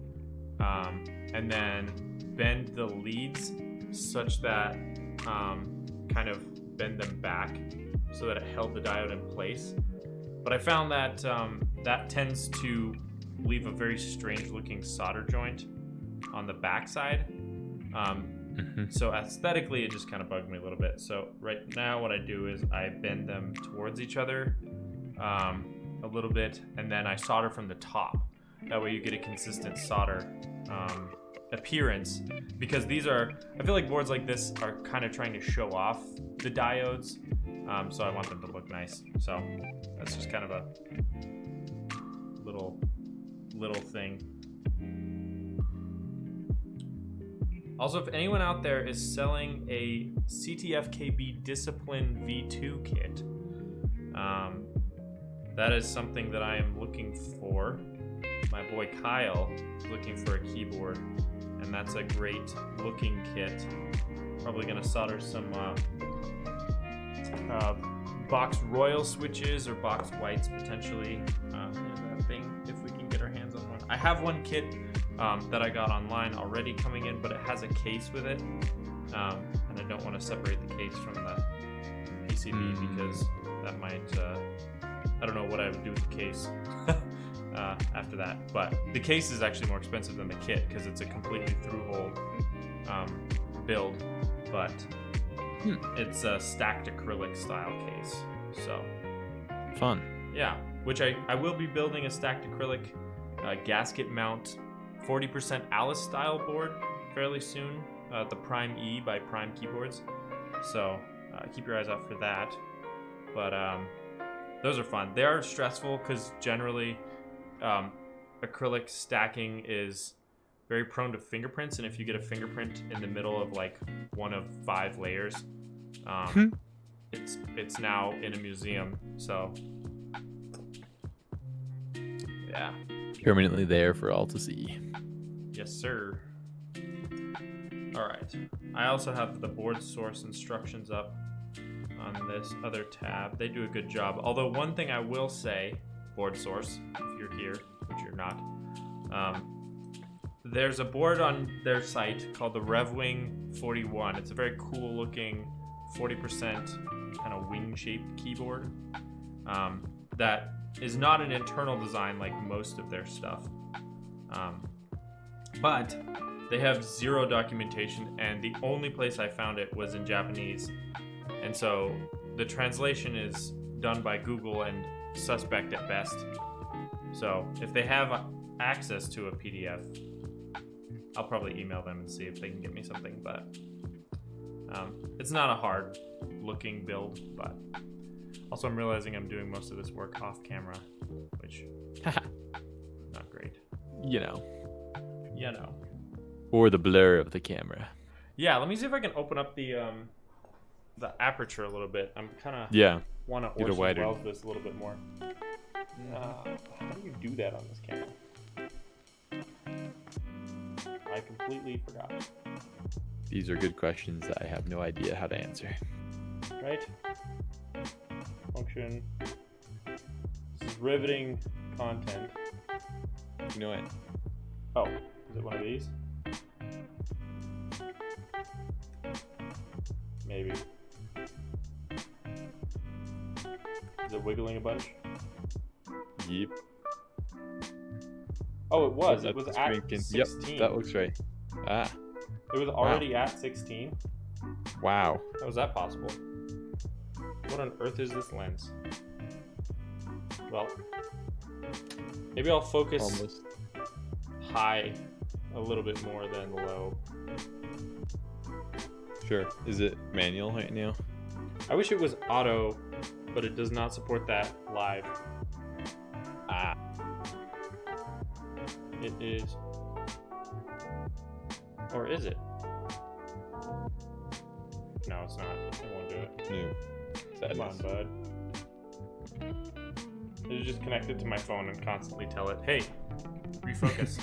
and then bend the leads such that kind of bend them back so that it held the diode in place. But I found that that tends to leave a very strange looking solder joint on the back side. So aesthetically, it just kind of bugged me a little bit. So right now what I do is I bend them towards each other a little bit, and then I solder from the top. That way you get a consistent solder appearance, because these are, I feel like boards like this are kind of trying to show off the diodes, so I want them to look nice. So that's just kind of a little thing. Also, if anyone out there is selling a CTFKB Discipline V2 kit, that is something that I am looking for. My boy Kyle is looking for a keyboard, and that's a great looking kit. Probably gonna solder some box Royal switches or box whites potentially in that thing, if we can get our hands on one. I have one kit that I got online already coming in, but it has a case with it, and I don't want to separate the case from the PCB because that might I don't know what I would do with the case after that. But the case is actually more expensive than the kit because it's a completely through-hole build, but it's a stacked acrylic style case. So
Fun.
yeah, which I will be building a stacked acrylic gasket mount 40% Alice style board fairly soon, the Prime E by Prime Keyboards. So keep your eyes out for that. But those are fun. They are stressful because generally acrylic stacking is very prone to fingerprints, and if you get a fingerprint in the middle of like one of 5 layers, it's now in a museum. So yeah.
Permanently there for all to see.
Yes, sir. All right. I also have the Boardsource instructions up on this other tab. They do a good job. Although one thing I will say, Boardsource, if you're here, which you're not, There's a board on their site called the RevWing 41. It's a very cool looking 40% kind of wing-shaped keyboard that is not an internal design like most of their stuff. But they have zero documentation, and the only place I found it was in Japanese. And so the translation is done by Google and suspect at best. So if they have access to a PDF, I'll probably email them and see if they can get me something. But it's not a hard looking build, but also I'm realizing I'm doing most of this work off camera, which not great.
You know. Or the blur of the camera.
Yeah, let me see if I can open up the aperture a little bit. I'm kind of want to Orson Welles this a little bit more. How do you do that on this camera? I completely forgot.
These are good questions that I have no idea how to answer.
Right? Function. This is riveting content.
You know what?
Oh, is it one of these? Maybe. Is it wiggling a bunch?
Yep.
Oh, it was. It was at
drinking.
16.
Yep, that looks right. Ah.
It was already at 16.
Wow.
How is that possible? What on earth is this lens? Well, maybe I'll focus
Almost.
high a little bit more than low.
Sure. Is it manual right now?
I wish it was auto, but it does not support that live.
Ah.
It is. Or is it? No, it's not. It won't do it.
No.
Come on, bud. I should just connect it to my phone and constantly tell it, hey, refocus.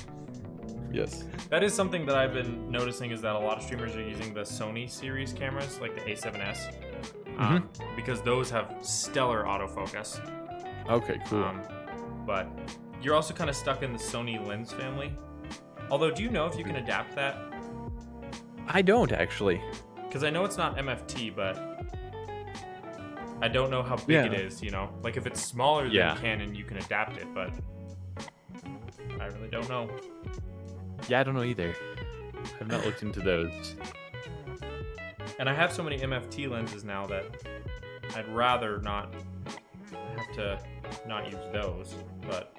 Yes.
That is something that I've been noticing, is that a lot of streamers are using the Sony series cameras, like the A7S, because those have stellar autofocus.
Okay, cool.
But you're also kind of stuck in the Sony lens family. Although, do you know if you can adapt that?
I don't actually.
Because I know it's not MFT, but I don't know how big it is, you know? Like, if it's smaller than Canon, you can adapt it, but I really don't know.
Yeah, I don't know either. I've not looked into those.
And I have so many MFT lenses now that I'd rather not have to not use those, but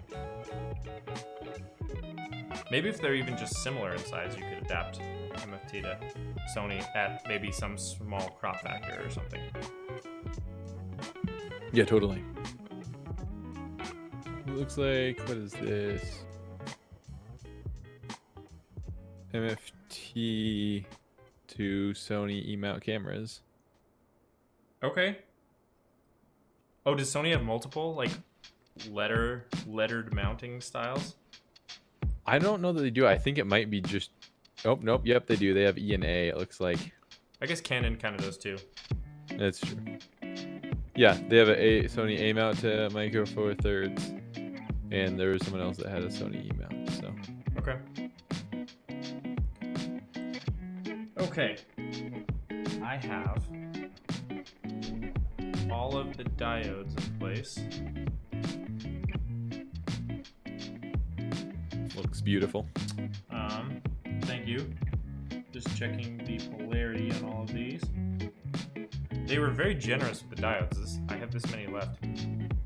maybe if they're even just similar in size, you could adapt MFT to Sony at maybe some small crop factor or something.
Yeah, totally. It looks like, what is this? MFT to Sony E-mount cameras.
Okay. Oh, does Sony have multiple, like, lettered mounting styles?
I don't know that they do. I think it might be just... Oh, nope. Yep, they do. They have E and A, it looks like.
I guess Canon kind of does too.
That's true. Yeah, they have a Sony A mount to Micro Four Thirds, and there was someone else that had a Sony E mount. So
okay. Okay. I have all of the diodes in place.
looks beautiful.
Thank you. Just checking the polarity on all of these. They were very generous with the diodes. I have this many left.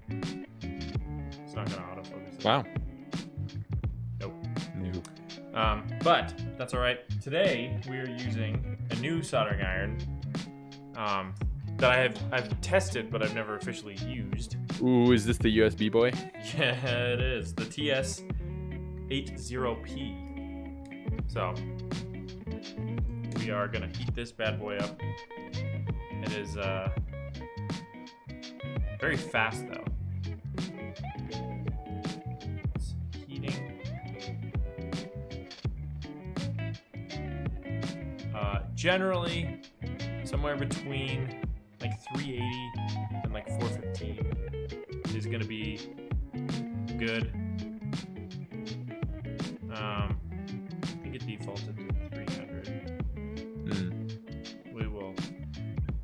It's not gonna autofocus.
Wow.
Nope.
New.
But that's all right. Today we are using a new soldering iron that I've tested, but I've never officially used.
Ooh, is this the USB boy?
Yeah, it is the TS80P. So we are gonna heat this bad boy up. It is very fast though. It's heating. Generally, somewhere between like 380 and like 415 is gonna be good. defaulted to 300. We will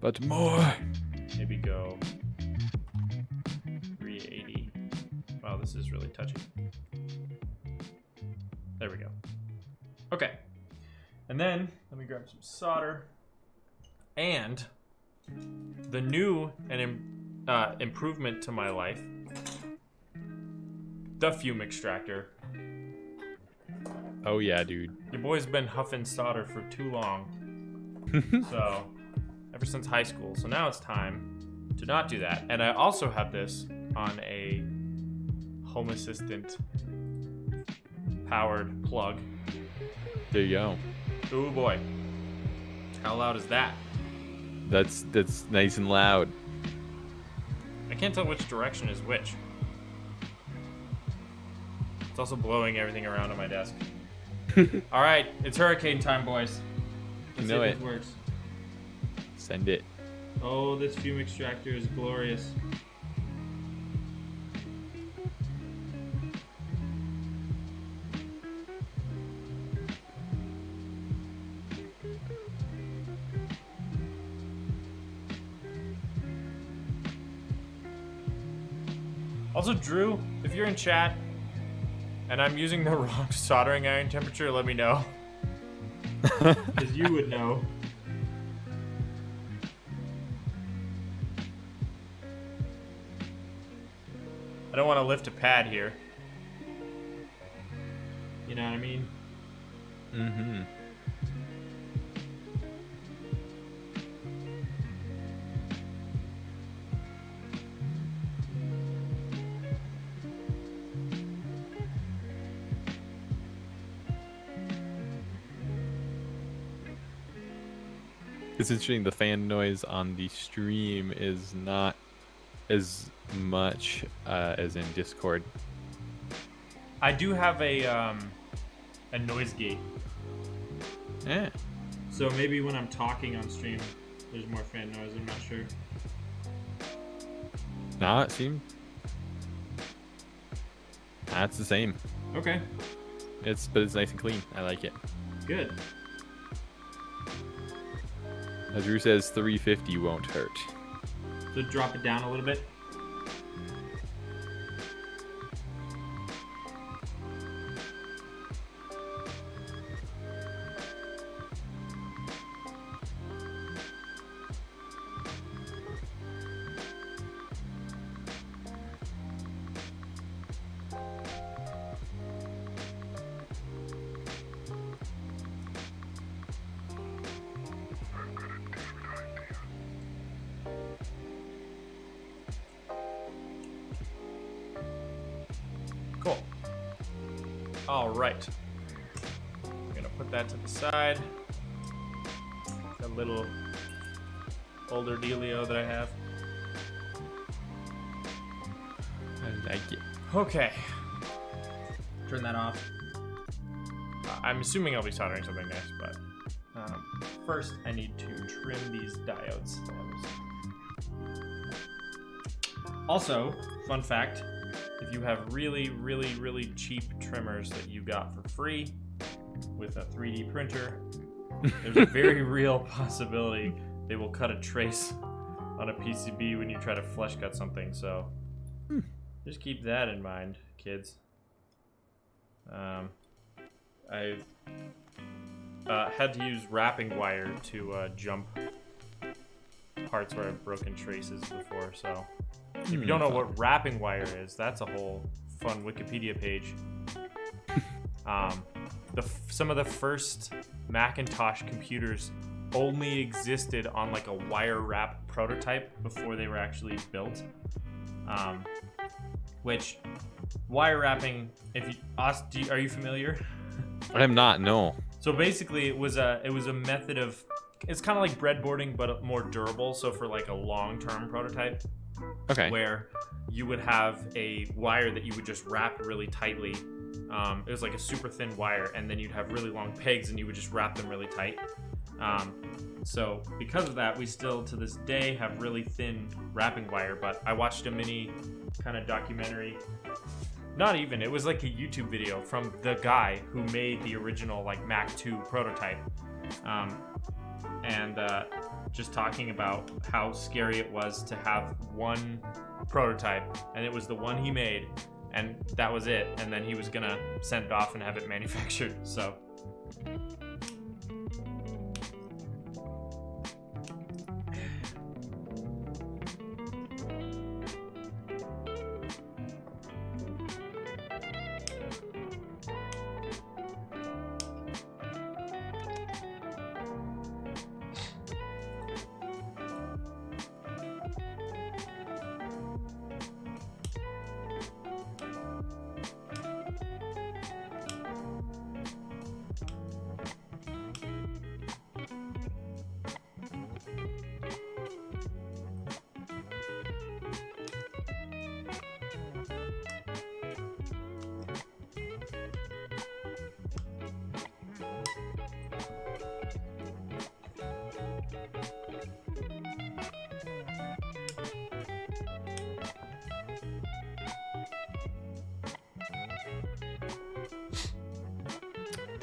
But more.
maybe go 380. Wow, this is really touchy. There we go. Okay. And then let me grab some solder. And the new and improvement to my life, the fume extractor.
Oh yeah, dude.
Your boy's been huffing solder for too long. So, ever since high school. So now it's time to not do that. And I also have this on a Home Assistant powered plug.
There you go.
Oh boy. How loud is that?
That's nice and loud.
I can't tell which direction is which. It's also blowing everything around on my desk. All right, it's hurricane time, boys. Let's
You know
see if
it.
this works.
Send it.
Oh, this fume extractor is glorious. Also, Drew, if you're in chat and I'm using the wrong soldering iron temperature, let me know. Because you would know. I don't want to lift a pad here. You know what I mean?
Mm-hmm. It's interesting, the fan noise on the stream is not as much as in Discord.
I do have a noise gate.
Yeah.
So maybe when I'm talking on stream, there's more fan noise. I'm not sure.
No, it seemed that's the same.
Okay,
But it's nice and clean. I like it.
good.
As Drew says, 350 won't hurt.
So drop it down a little bit. Cool. All right. I'm gonna put that to the side. That little older dealio that I have.
I like it.
Okay. Turn that off. I'm assuming I'll be soldering something next, but first I need to trim these diodes. Also, fun fact, if you have really, really, really cheap trimmers that you got for free with a 3D printer, there's a very real possibility they will cut a trace on a PCB when you try to flush cut something, so just keep that in mind, kids. I've had to use wrapping wire to jump parts where I've broken traces before, so if you don't know what wrapping wire is, that's a whole fun Wikipedia page. Some of the first Macintosh computers only existed on like a wire wrap prototype before they were actually built. Which wire wrapping, if you are you familiar?
I'm not, no.
So basically, it was a method of, it's kind of like breadboarding but more durable. So for like a long-term prototype,
Okay.
where you would have a wire that you would just wrap really tightly. It was like a super thin wire, and then you'd have really long pegs, and you would just wrap them really tight. So because of that, we still to this day have really thin wrapping wire. But I watched a mini kind of documentary Not even. It was like a YouTube video from the guy who made the original like Mac 2 prototype, and just talking about how scary it was to have one prototype, and it was the one he made, and that was it. And then he was gonna send it off and have it manufactured. So.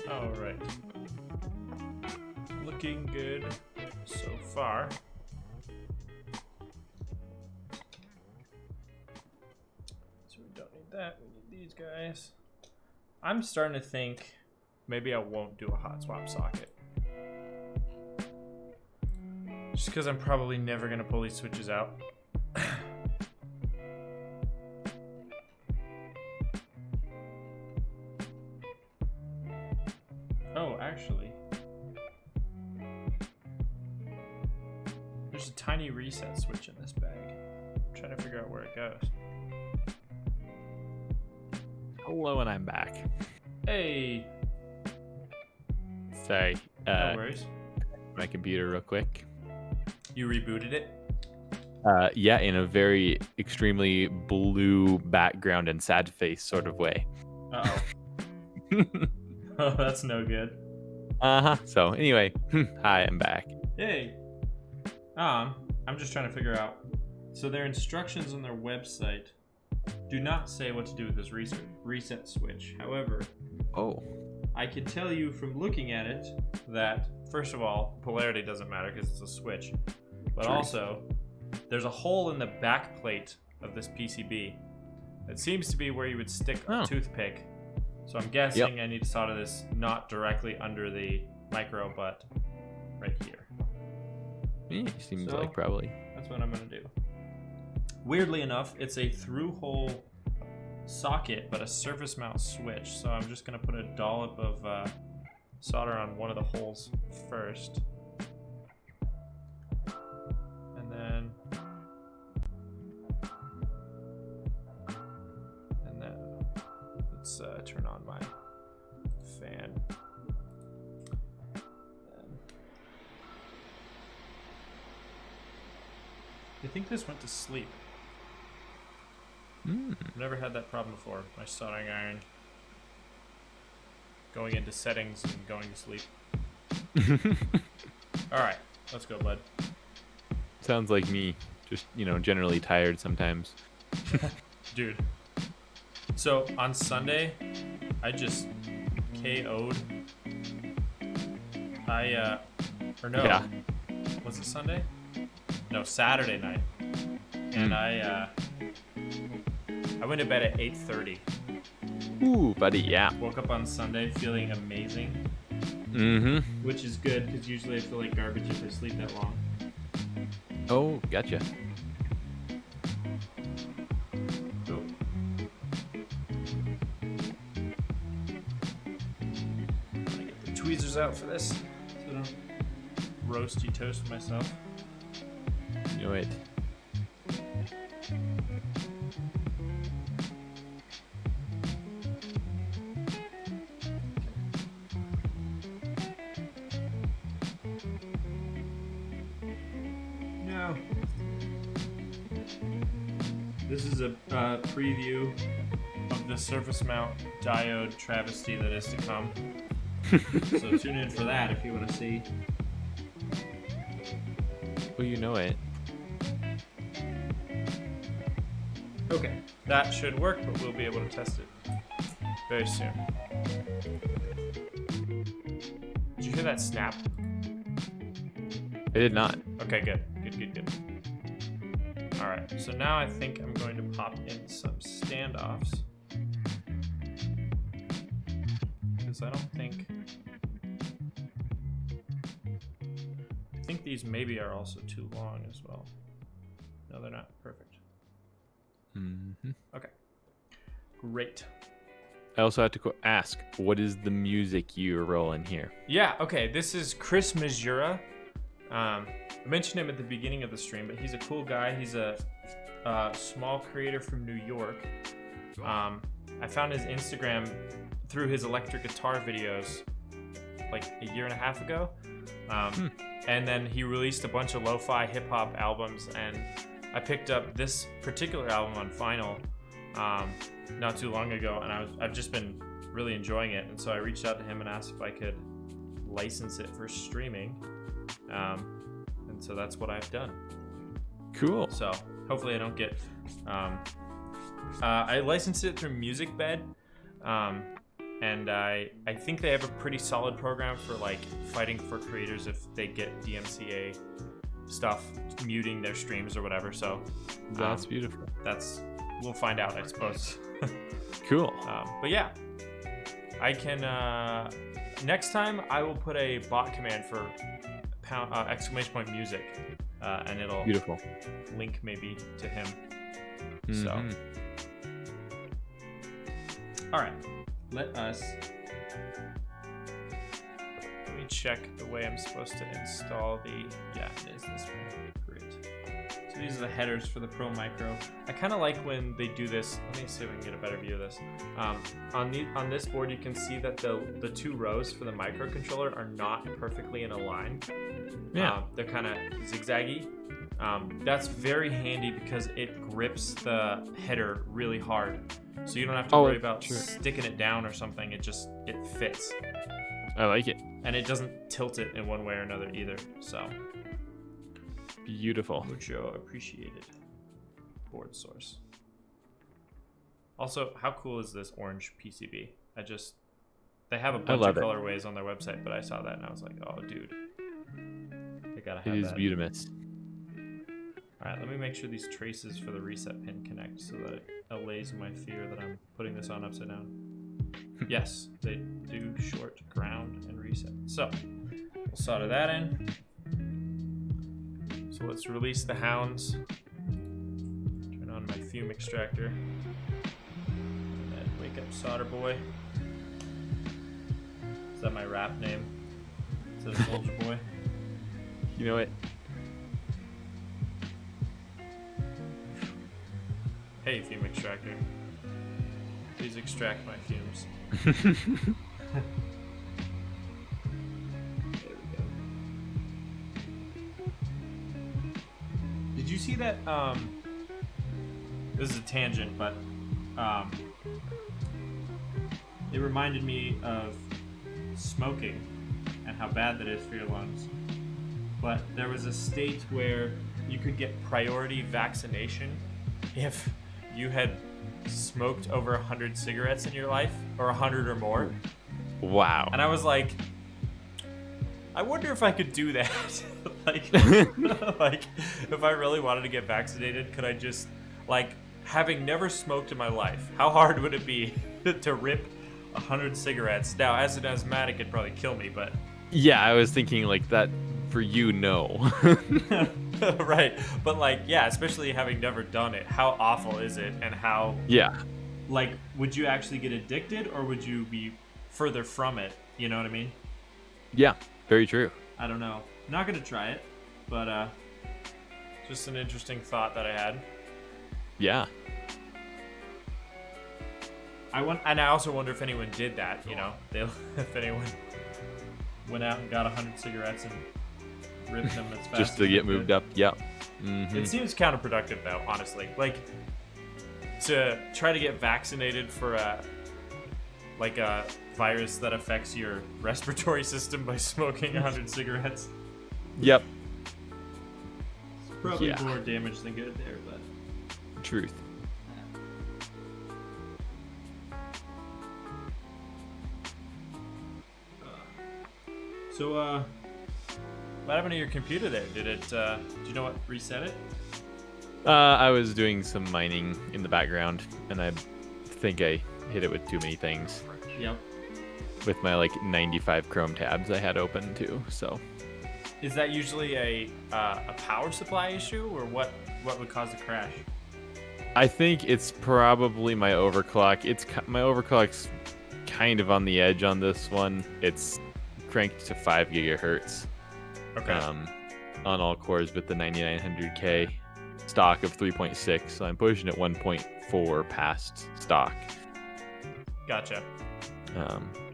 All right. Looking good so far. So we don't need that. We need these guys. I'm starting to think maybe I won't do a hot swap socket. Just because I'm probably never going to pull these switches out. Oh, actually, there's a tiny reset switch in this bag. I'm trying to figure out where it goes.
Hello, and I'm back.
Hey,
Sorry.
no worries.
My computer real quick.
You rebooted it?
Yeah, in a very extremely blue background and sad face sort of way.
Uh-oh. Oh, that's no good.
So anyway, hi, I'm back.
Hey. I'm just trying to figure out. So their instructions on their website do not say what to do with this reset switch. However,
Oh.
I can tell you from looking at it that, first of all, polarity doesn't matter because it's a switch. But
True.
also, there's a hole in the back plate of this PCB. It seems to be where you would stick a toothpick. So I'm guessing I need to solder this not directly under the micro, but right here.
Yeah, seems
So-
like probably.
That's what I'm going to do. Weirdly enough, it's a through-hole socket, but a surface mount switch. So I'm just going to put a dollop of solder on one of the holes first. And then let's turn on my fan. I think this went to sleep. I've never had that problem before. My soldering iron going into settings and going to sleep. All right, let's go, bud.
Sounds like me. Just, generally tired sometimes.
Dude. So on Sunday, I just KO'd.
Yeah.
Was it Sunday? No, Saturday night. And I went to bed at 8:30.
Ooh, buddy, yeah.
Woke up on Sunday feeling amazing,
Mm-hmm.
which is good because usually I feel like garbage if I sleep that long.
Oh, gotcha.
Oh. I'm gonna get the tweezers out for this so I don't roasty toast myself.
You know it.
No. This is a preview of the surface mount diode travesty that is to come. So tune in for that if you want to see.
Well, you know it.
Okay, that should work, but we'll be able to test it very soon. Did you hear that snap?
I did not.
Okay, good. All right, so now I think I'm going to pop in some standoffs. Because I think these maybe are also too long as well. No, they're not. Perfect.
Mm-hmm.
Okay. Great.
I also have to ask, what is the music you're rolling here?
Yeah, okay. This is Chris Mazura. I mentioned him at the beginning of the stream, but he's a cool guy. He's a small creator from New York. I found his Instagram through his electric guitar videos like a year and a half ago. And then he released a bunch of lo-fi hip-hop albums, and I picked up this particular album on vinyl not too long ago, and I've just been really enjoying it. And so I reached out to him and asked if I could license it for streaming. And so that's what I've done.
Cool.
So hopefully I don't get... I licensed it through MusicBed, and I think they have a pretty solid program for like fighting for creators if they get DMCA stuff, muting their streams or whatever. So
that's beautiful.
We'll find out, I suppose.
Cool.
But yeah, I can next time I will put a bot command for !music, and it'll
beautiful
link maybe to him.
Mm-hmm.
So all right, let me check the way I'm supposed to install the, yeah, it is this one. Great. So these are the headers for the Pro Micro. I kind of like when they do this. Let me see if we can get a better view of this. On this board, you can see that the two rows for the microcontroller are not perfectly in a line.
Yeah.
They're kind of zigzaggy. That's very handy because it grips the header really hard. So you don't have to worry about sticking it down or something. It fits.
I like it.
And it doesn't tilt it in one way or another either. So
beautiful.
Mucho appreciated. Boardsource. Also, how cool is this orange PCB? They have a bunch of colorways on their website, but I saw that and I was like, oh, dude. They gotta have that.
It is beautiful.
All right, let me make sure these traces for the reset pin connect so that it allays my fear that I'm putting this on upside down. Yes, they do short ground and reset. So we'll solder that in. So let's release the hounds. Turn on my fume extractor. And wake up Solder Boy. Is that my rap name? Is that Soldier Boy?
You know it.
Hey, fume extractor. Please extract my fumes. There we go. Did you see that? This is a tangent, but it reminded me of smoking and how bad that is for your lungs. But there was a state where you could get priority vaccination if you had smoked over 100 cigarettes in your life, or 100 or more.
Wow.
And I was like, I wonder if I could do that. like if I really wanted to get vaccinated, could I just, like, having never smoked in my life, how hard would it be to rip 100 cigarettes? Now, as an asthmatic, it'd probably kill me, but
yeah, I was thinking like that for you, no.
Right, but like, yeah, especially having never done it, how awful is it? And how,
yeah,
like, would you actually get addicted, or would you be further from it? You know what I mean?
Yeah, very true.
I don't know. Not gonna try it, but just an interesting thought that I had.
Yeah.
And I also wonder if anyone did that. You know, if anyone went out and got 100 cigarettes and ripped them as fast
just to get moved up. Yeah.
Mm-hmm. It seems counterproductive, though, honestly. Like, to try to get vaccinated for a virus that affects your respiratory system by smoking 100 cigarettes.
Yep.
It's probably more damage than good there, but
truth.
So, what happened to your computer there? Did it, do you know what reset it?
I was doing some mining in the background, and I think I hit it with too many things.
Yep.
With my like 95 Chrome tabs I had open too. So.
Is that usually a power supply issue, or what would cause the crash?
I think it's probably my overclock. My overclock's kind of on the edge on this one. It's cranked to 5 gigahertz.
Okay.
On all cores with the 9900K stock of 3.6. So I'm pushing it 1.4 past stock.
Gotcha.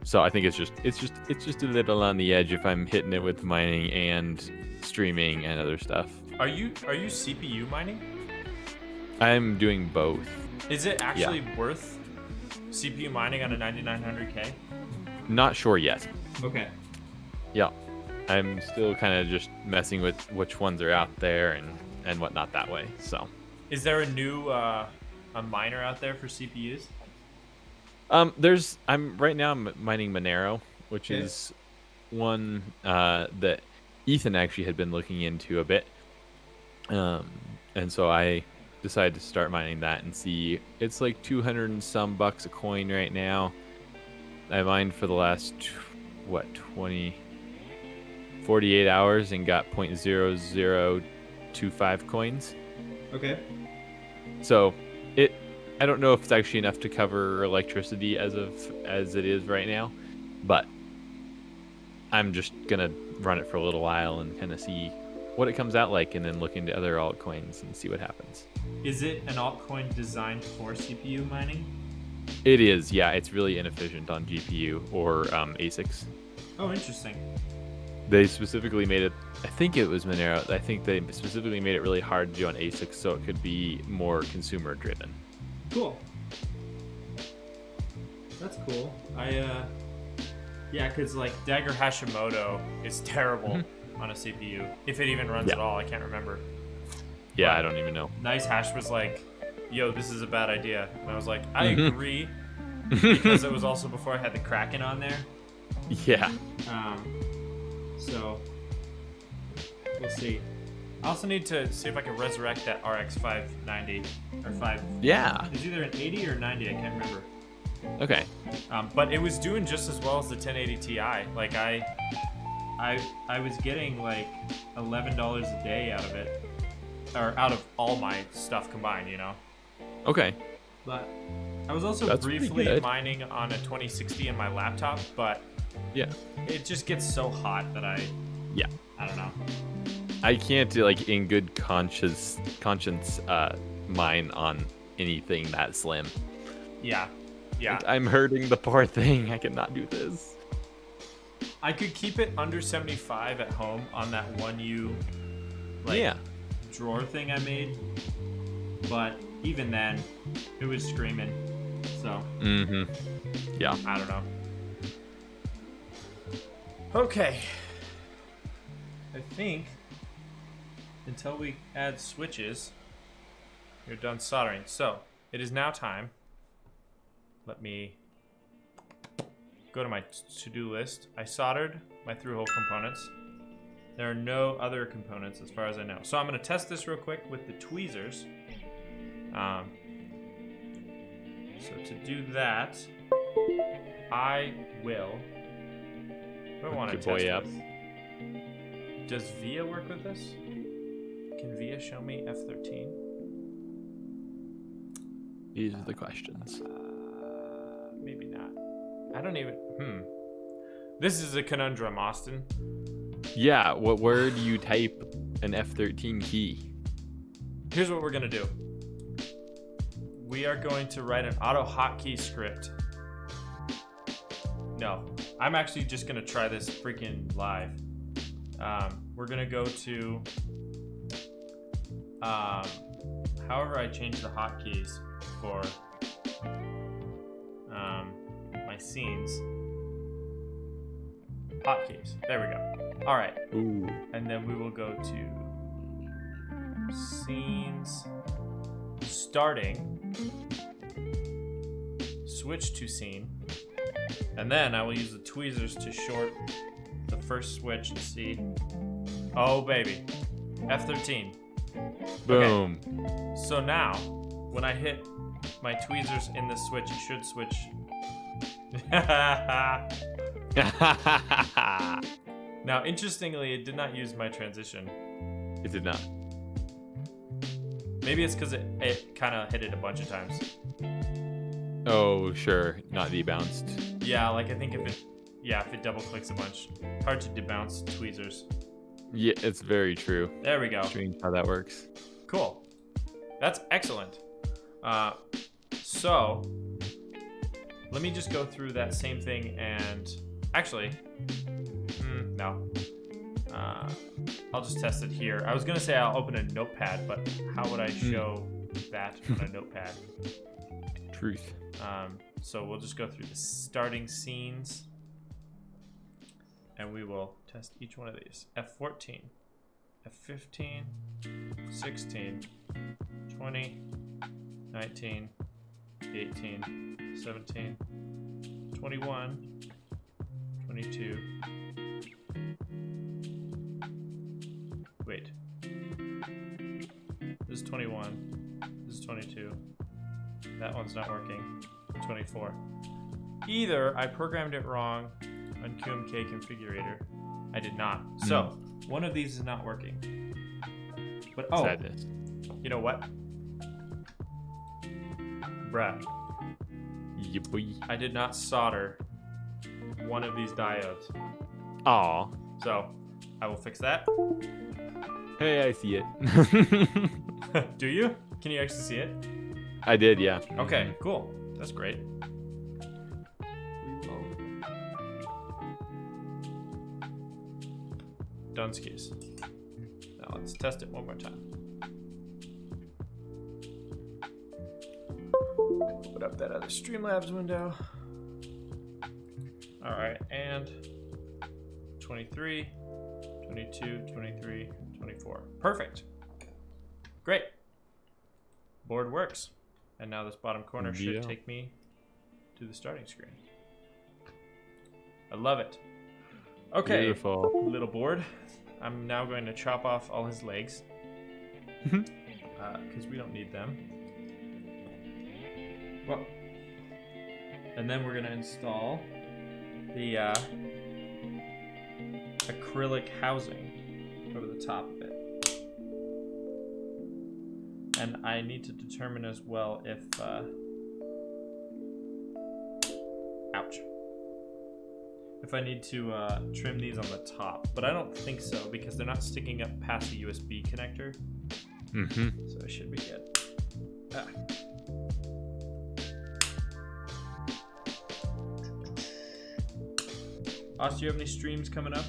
So I think it's just a little on the edge if I'm hitting it with mining and streaming and other stuff.
Are you CPU mining?
I'm doing both.
Is it actually worth CPU mining on a 9900K?
Not sure yet.
Okay.
Yeah. I'm still kind of just messing with which ones are out there and whatnot that way. So.
Is there a new a miner out there for CPUs?
I'm mining Monero, which is one that Ethan actually had been looking into a bit. And so I decided to start mining that and see. It's like 200 and some bucks a coin right now. I mined for the last 48 hours and got 0.0025 coins.
Okay.
So I don't know if it's actually enough to cover electricity as it is right now, but I'm just gonna run it for a little while and kind of see what it comes out like, and then look into other altcoins and see what happens.
Is it an altcoin designed for CPU mining?
It is, yeah. It's really inefficient on GPU or ASICs.
Oh, interesting.
They specifically made it. I think it was Monero. I think they specifically made it really hard to do on ASICs so it could be more consumer driven.
Cool. That's cool. Because like Dagger Hashimoto is terrible on a CPU. If it even runs at all, I can't remember.
Yeah,
But
I don't even know.
Nice Hash was like, yo, this is a bad idea. And I was like, I agree. Because it was also before I had the Kraken on there.
Yeah.
So, we'll see. I also need to see if I can resurrect that RX 590 or 5.
Yeah.
It's either an 80 or 90. I can't remember.
Okay.
But it was doing just as well as the 1080 Ti. Like I was getting like $11 a day out of it, or out of all my stuff combined, you know.
Okay.
But I was also
That's pretty
briefly
good.
mining on a 2060 in my laptop, but
Yeah.
it just gets so hot that I don't know.
I can't like in good conscience mine on anything that slim.
Yeah.
Like, I'm hurting the poor thing. I cannot do this.
I could keep it under 75 at home on that 1U drawer thing I made, but even then, it was screaming. So.
Yeah.
I don't know. Okay. I think until we add switches, you're done soldering. So it is now time. Let me go to my to-do list. I soldered my through-hole components. There are no other components as far as I know. So I'm going to test this real quick with the tweezers. So to do that, I will. What do I want to
Good boy,
test
yep.
with? Does VIA work with this? Can VIA show me F13?
These are the questions.
Maybe not. I don't even. This is a conundrum, Austin.
Yeah. Where do you type an F13 key?
Here's what we're gonna do. We are going to write an auto hotkey script. No, I'm actually just gonna try this freaking live. We're gonna go to however I change the hotkeys for my scenes. Hotkeys. There we go. All right.
Ooh.
And then we will go to scenes, starting, switch to scene, and then I will use the tweezers to short the first switch and see. Oh, baby. F13.
Boom.
So now, when I hit my tweezers in the switch, it should switch. Now, interestingly, it did not use my transition.
It did not.
Maybe it's because it kind of hit it a bunch of times.
Oh, sure. Not debounced.
Yeah, like I think if it double clicks a bunch, hard to debounce tweezers.
Yeah, it's very true.
There we go.
Strange how that works.
Cool. That's excellent. So let me just go through that same thing and actually, no. I'll just test it here. I was gonna say I'll open a notepad, but how would I show that on a notepad?
Truth.
So we'll just go through the starting scenes and we will test each one of these. F14, F15, 16, 20, 19, 18, 17, 21, 22. Wait. This is 21. This is 22. That one's not working. 24. Either I programmed it wrong on QMK configurator. I did not. So, one of these is not working. But
Sadness.
You know what? Bruh.
Yeah, boy.
I did not solder one of these diodes.
Aw.
So, I will fix that.
Hey, I see it.
Do you? Can you actually see it?
I did, yeah.
Okay, cool. That's great. Dunskies. Now let's test it one more time. Open up that other Streamlabs window. All right, and 23, 22, 23, 24. Perfect. Great. Board works. And now this bottom corner should take me to the starting screen. I love it. Okay,
Beautiful.
little board. I'm now going to chop off all his legs because we don't need them. Well, and then we're going to install the acrylic housing over the top of it. And I need to determine as well if, ouch. If I need to trim these on the top, but I don't think so because they're not sticking up past the USB connector. So it should be good. Ah. Os, do you have any streams coming up?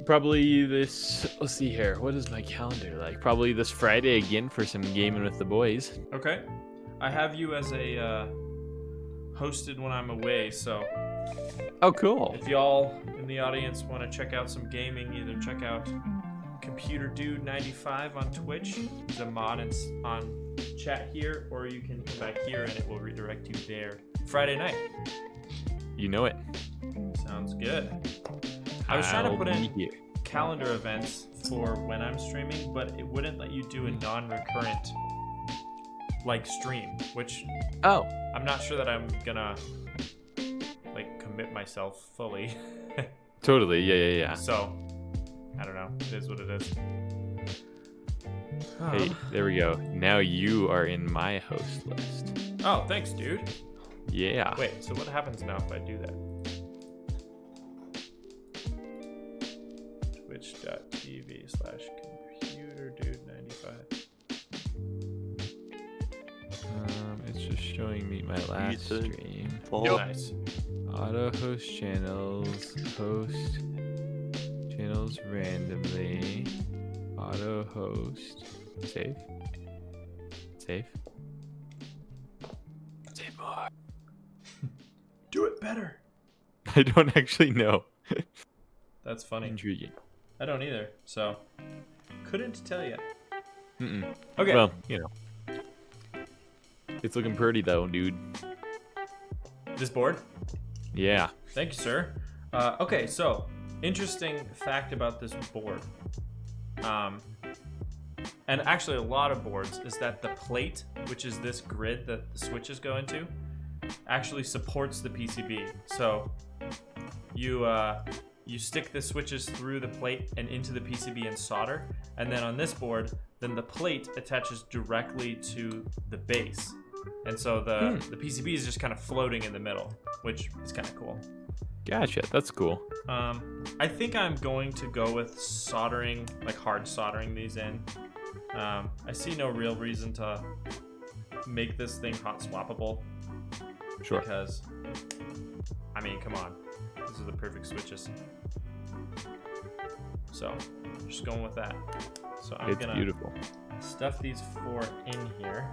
Probably this. Let's see here. What is my calendar like? Probably this Friday again for some gaming with the boys.
Okay. I have you as a hosted when I'm away, so.
Oh, cool.
If y'all in the audience want to check out some gaming, either check out Computer Dude 95 on Twitch. He's a mod on chat here, or you can come back here and it will redirect you there. Friday night.
You know it.
Sounds good. I was trying to put in calendar events for when I'm streaming, but it wouldn't let you do a non-recurrent like stream, which I'm not sure that I'm gonna like commit myself fully.
Totally, yeah.
So I don't know. It is what it is.
Hey, there we go. Now you are in my host list.
Oh, thanks, dude.
Yeah.
Wait, so what happens now if I do that? Twitch.tv/computerdude95.
It's just showing me my last stream.
Nice.
Auto host channels, host channels randomly, auto host, save, save more.
Do it better.
I don't actually know.
That's funny.
Intriguing.
I don't either, so couldn't tell you.
Okay. Well, you know, it's looking pretty though, dude.
This board?
Yeah.
Thank you, sir. Okay, so interesting fact about this board, and actually a lot of boards, is that the plate, which is this grid that the switches go into, actually supports the PCB. So you stick the switches through the plate and into the PCB and solder, and then on this board, then the plate attaches directly to the base. And so the PCB is just kind of floating in the middle, which is kind of cool.
Gotcha. That's cool.
I think I'm going to go with soldering, like hard soldering these in. I see no real reason to make this thing hot swappable.
Sure.
Because, I mean, come on. These are the perfect switches. So, just going with that. So I'm
It's
gonna
beautiful.
stuff these 4 in here.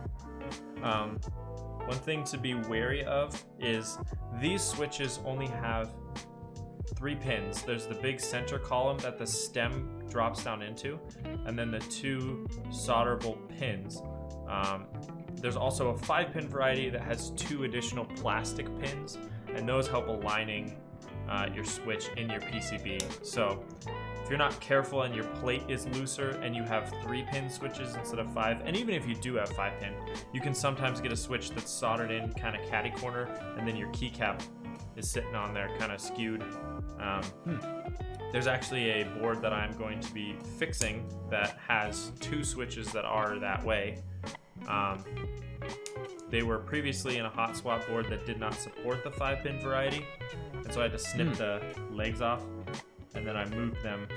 One thing to be wary of is these switches only have 3 pins. There's the big center column that the stem drops down into, and then the 2 solderable pins. There's also a 5-pin variety that has 2 additional plastic pins, and those help aligning your switch in your PCB. So if you're not careful and your plate is looser and you have 3-pin switches instead of 5, and even if you do have 5-pin, you can sometimes get a switch that's soldered in kind of catty corner, and then your keycap is sitting on there kind of skewed. There's actually a board that I'm going to be fixing that has 2 switches that are that way. They were previously in a hot swap board that did not support the 5-pin variety, and so I had to snip the legs off, and then I moved them.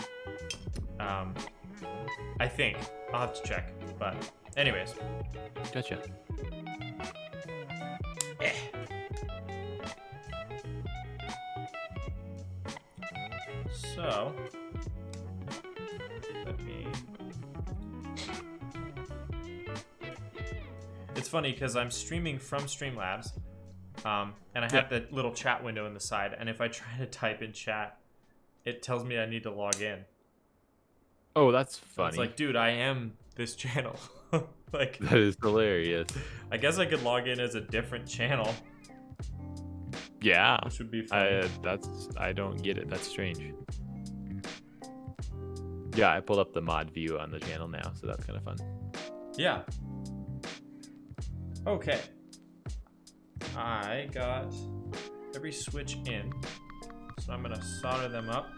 I think I'll have to check, but anyways.
Gotcha.
So let me. It's funny because I'm streaming from Streamlabs, and I have the little chat window in the side, and if I try to type in chat, it tells me I need to log in.
Oh, that's funny.
It's like, dude, I am this channel. Like,
that is hilarious.
I guess I could log in as a different channel,
Yeah.
which would be fun.
I don't get it. That's strange. Yeah, I pulled up the mod view on the channel now, so that's kind of fun.
Yeah. Okay. I got every switch in, so I'm gonna solder them up.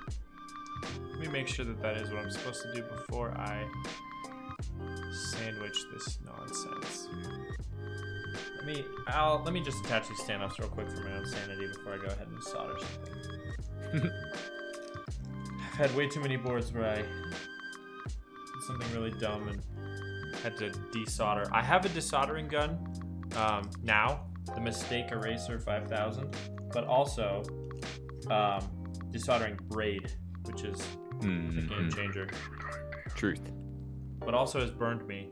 Let me make sure that that is what I'm supposed to do before I sandwich this nonsense. Let me just attach these standoffs real quick for my own sanity before I go ahead and solder something. I've had way too many boards where I did something really dumb and had to desolder. I have a desoldering gun now, the Mistake Eraser 5000, but also desoldering braid, which is a game changer.
Truth.
But also has burned me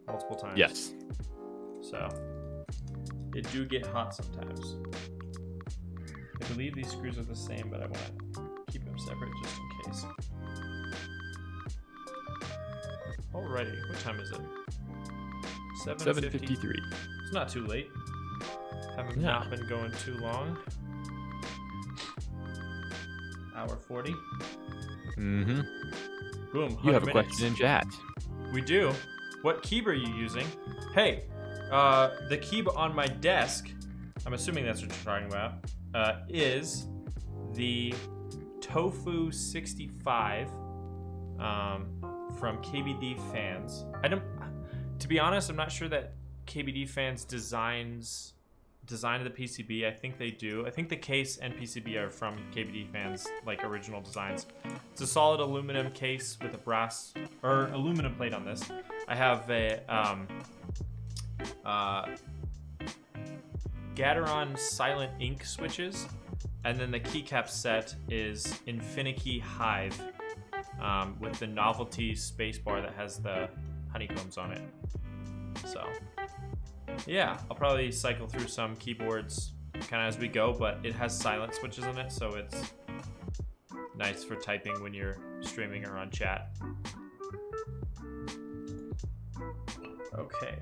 multiple times.
Yes.
So it do get hot sometimes. I believe these screws are the same, but I want to keep them separate just in case. Alrighty, what time is it?
7:53.
It's not too late. Haven't
Yeah.
not been going too long. Hour 40.
Mm-hmm.
Boom.
You have
100
a
minutes.
question in chat.
We do. What keyb are you using? Hey, the keyb on my desk, I'm assuming that's what you're talking about, is the Tofu 65 from KBD Fans. To be honest, I'm not sure that KBD Fans designed the PCB. I think they do. I think the case and PCB are from KBD Fans, like original designs. It's a solid aluminum case with a brass or aluminum plate on this. I have a Gateron Silent Ink switches, and then the keycap set is Infinikey Hive with the novelty spacebar that has the honeycombs on it. So yeah, I'll probably cycle through some keyboards kind of as we go, but it has silent switches in it, so it's nice for typing when you're streaming or on chat. Okay.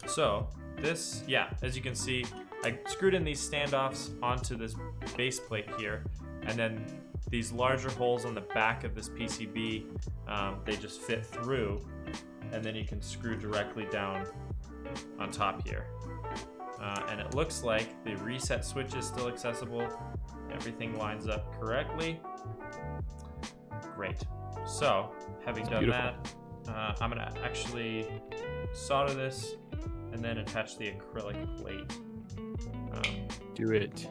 So this, yeah, as you can see, I screwed in these standoffs onto this base plate here, and then these larger holes on the back of this PCB, they just fit through, and then you can screw directly down on top here. And it looks like the reset switch is still accessible. Everything lines up correctly. Great. So, having done
beautiful.
that, I'm gonna actually solder this and then attach the acrylic plate.
Do it.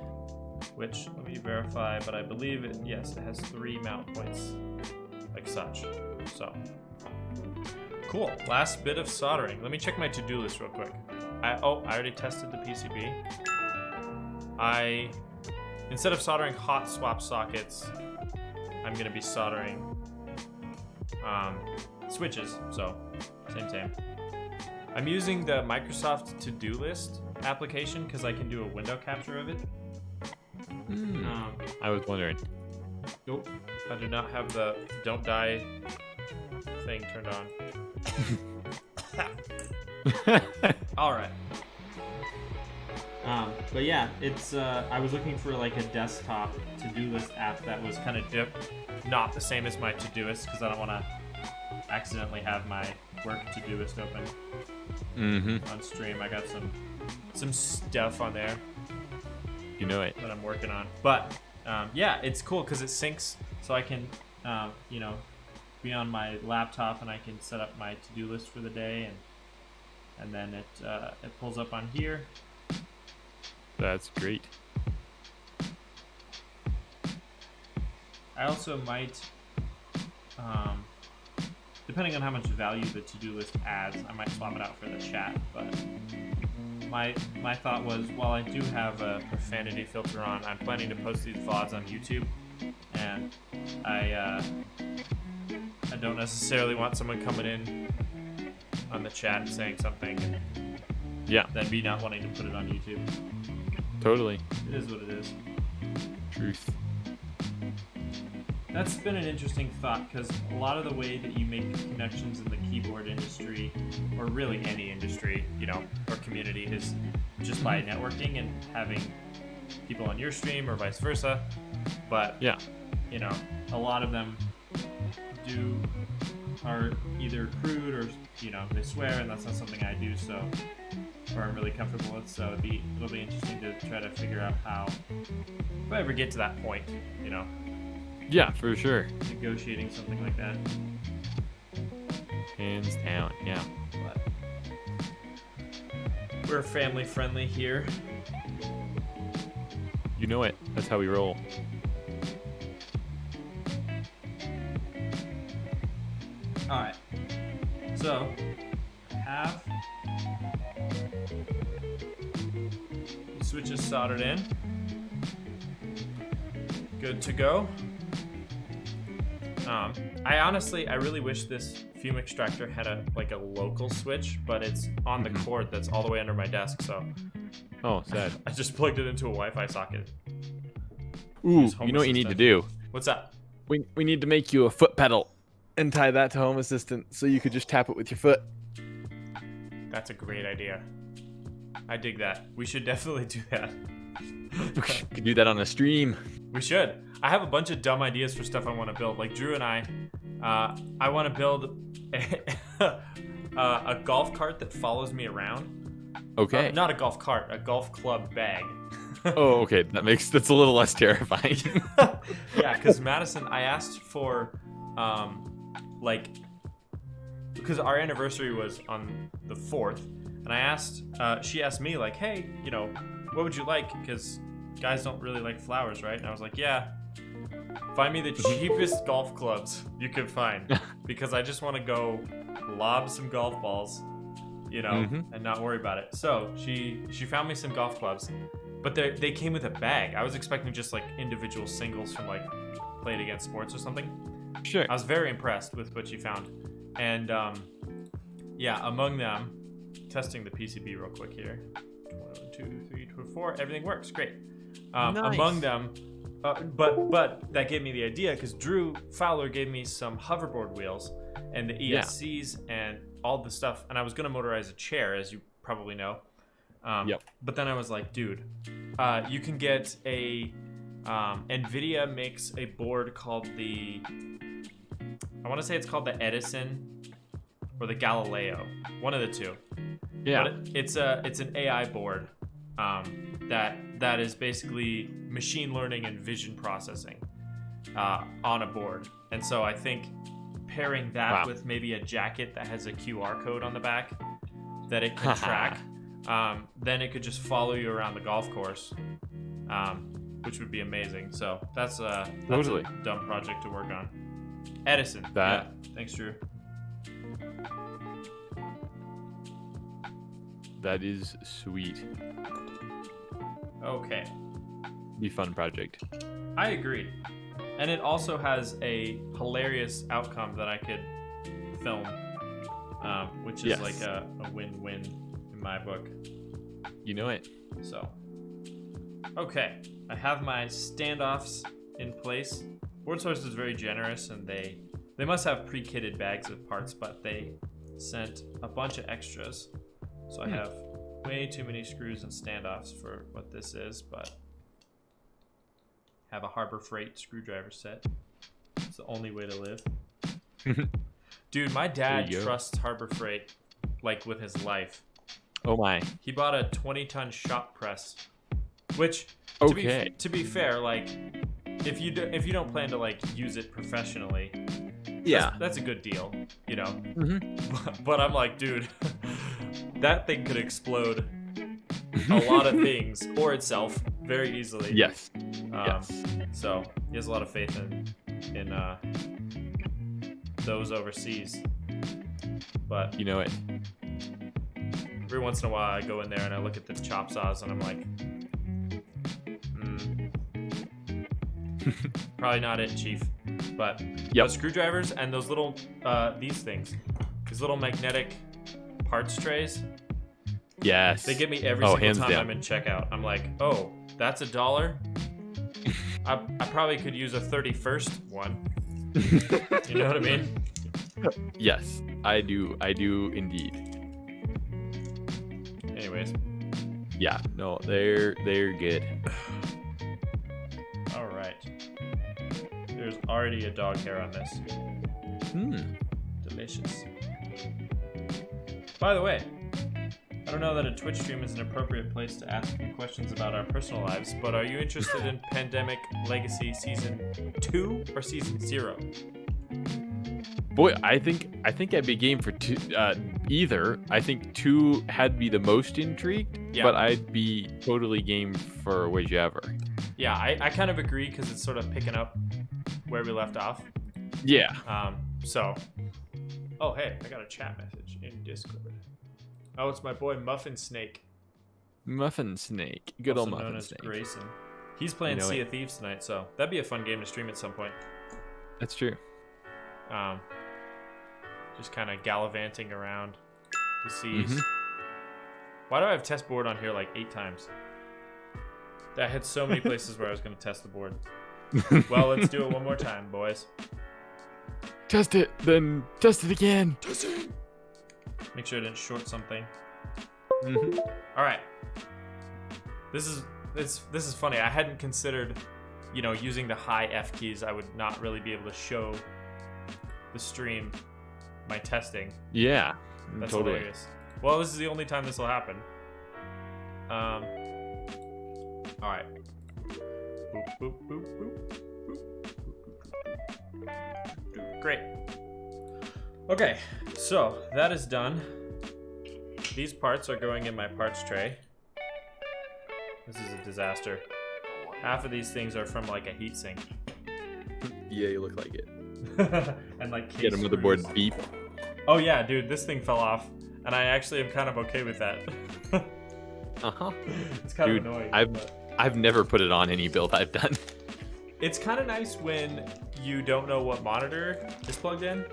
Which, let me verify, but I believe it, yes, it has 3 mount points, like such. So, cool. Last bit of soldering. Let me check my to-do list real quick. I already tested the PCB. Instead of soldering hot swap sockets, I'm gonna be soldering switches, so same. I'm using the Microsoft to-do list application because I can do a window capture of it.
I was wondering.
Nope, I do not have the don't die thing turned on. All right. But yeah, it's I was looking for like a desktop to-do list app that was kind of not the same as my Todoist because I don't want to accidentally have my work Todoist open on stream. I got some stuff on there.
You know it.
That I'm working on. But yeah, it's cool because it syncs, so I can be on my laptop and I can set up my to-do list for the day, and then it pulls up on here.
That's great.
I also might, depending on how much value the to-do list adds, I might swap it out for the chat. But my thought was, while I do have a profanity filter on, I'm planning to post these VODs on YouTube, and I don't necessarily want someone coming in on the chat and saying something, and then me not wanting to put it on YouTube.
Totally.
It is what it is.
Truth.
That's been an interesting thought, because a lot of the way that you make connections in the keyboard industry, or really any industry, or community, is just by networking and having people on your stream or vice versa. But a lot of them are either crude or they swear, and that's not something I do, or I'm really comfortable with. So it'll be interesting to try to figure out how, if I ever get to that point,
Yeah, for sure.
negotiating something like that.
Hands down. Yeah.
But we're family friendly here.
You know it. That's how we roll.
All right. So have the switches soldered in. Good to go. I really wish this fume extractor had a local switch, but it's on the cord that's all the way under my desk, so
Oh, sad.
I just plugged it into a Wi-Fi socket.
Ooh, you know what you need to do?
What's up?
We need to make you a foot pedal and tie that to Home Assistant so you could just tap it with your foot.
That's a great idea. I dig that. We should definitely do that.
We could do that on a stream.
We should. I have a bunch of dumb ideas for stuff I want to build. Like Drew and I want to build a golf cart that follows me around.
Okay.
Not a golf cart, a golf club bag.
Oh, okay. That's a little less terrifying.
Yeah, because Madison, I asked for, because our anniversary was on the 4th, and I asked, she asked me, like, hey, what would you like? Because guys don't really like flowers, right? And I was like, yeah, find me the cheapest golf clubs you could find, because I just want to go lob some golf balls, and not worry about it. So she found me some golf clubs, but they came with a bag. I was expecting just like individual singles from like Play It Against Sports or something.
Sure.
I was very impressed with what she found. And among them, testing the PCB real quick here. 1, 2, 3, 4, everything works, great.
Nice.
Among them, but that gave me the idea, because Drew Fowler gave me some hoverboard wheels and the ESCs and all the stuff, and I was gonna motorize a chair, as you probably know.
Yep.
But then I was like, dude, you can get a NVIDIA makes a board called I want to say it's called the Edison or the Galileo, one of the two.
Yeah.
But it's an AI board that is basically machine learning and vision processing on a board. And so I think pairing that with maybe a jacket that has a QR code on the back that it can track, then it could just follow you around the golf course, which would be amazing. So that's a dumb project to work on. Edison. Yeah. Thanks, Drew.
That is sweet.
Okay.
Be fun project.
I agree. And it also has a hilarious outcome that I could film, which is like a win-win in my book.
You know it.
So, okay. I have my standoffs in place. Boardsource is very generous, and they must have pre-kitted bags of parts, but they sent a bunch of extras. So I have way too many screws and standoffs for what this is, but have a Harbor Freight screwdriver set. It's the only way to live. Dude, my dad trusts Harbor Freight like with his life.
Oh my.
He bought a 20-ton shop press, which to be fair, like if you don't plan to like use it professionally, that's a good deal, you know. But I'm like, dude, that thing could explode a lot of things or itself very easily.
Yes.
So he has a lot of faith in those overseas. But
you know it.
Every once in a while, I go in there and I look at the chop saws and I'm like, probably not it, Chief. But those screwdrivers and those little these little magnetic parts trays.
Yes.
They get me every single time I'm in checkout. I'm like, oh, that's $1. I probably could use a 31st one. You know what I mean?
Yes, I do indeed.
Anyways.
Yeah, no, they're good.
All right. There's already a dog hair on this. Delicious. By the way, I don't know that a Twitch stream is an appropriate place to ask you questions about our personal lives, but are you interested in Pandemic Legacy Season 2 or Season 0?
Boy, I think I'd be game for either. I think 2 had to be the most intrigued, but I'd be totally game for whichever.
Yeah, I kind of agree because it's sort of picking up where we left off.
Yeah.
So, oh hey, I got a chat message in Discord. Oh, it's my boy Muffin Snake.
Muffin Snake. Good old
Muffin
Muffin
Snake.
Snake.
Grayson. He's playing Sea of Thieves tonight, so that'd be a fun game to stream at some point.
That's true.
Just kind of gallivanting around the seas. Why do I have test board on here like 8 times? I had so many places where I was going to test the board. Well, let's do it one more time, boys.
Test it, then test it again.
Test it. Make sure I didn't short something. All right. This is funny. I hadn't considered, using the high F keys. I would not really be able to show the stream my testing.
Yeah,
that's
totally
hilarious. Well, this is the only time this will happen. All right. Boop, boop, boop, boop, boop, boop. Great. Okay, so that is done. These parts are going in my parts tray. This is a disaster. Half of these things are from like a heatsink.
Yeah, you look like it.
And like
get a motherboard beep.
Oh yeah, dude, this thing fell off, and I actually am kind of okay with that. It's kind of annoying.
I've never put it on any build I've done.
It's kind of nice when you don't know what monitor is plugged in,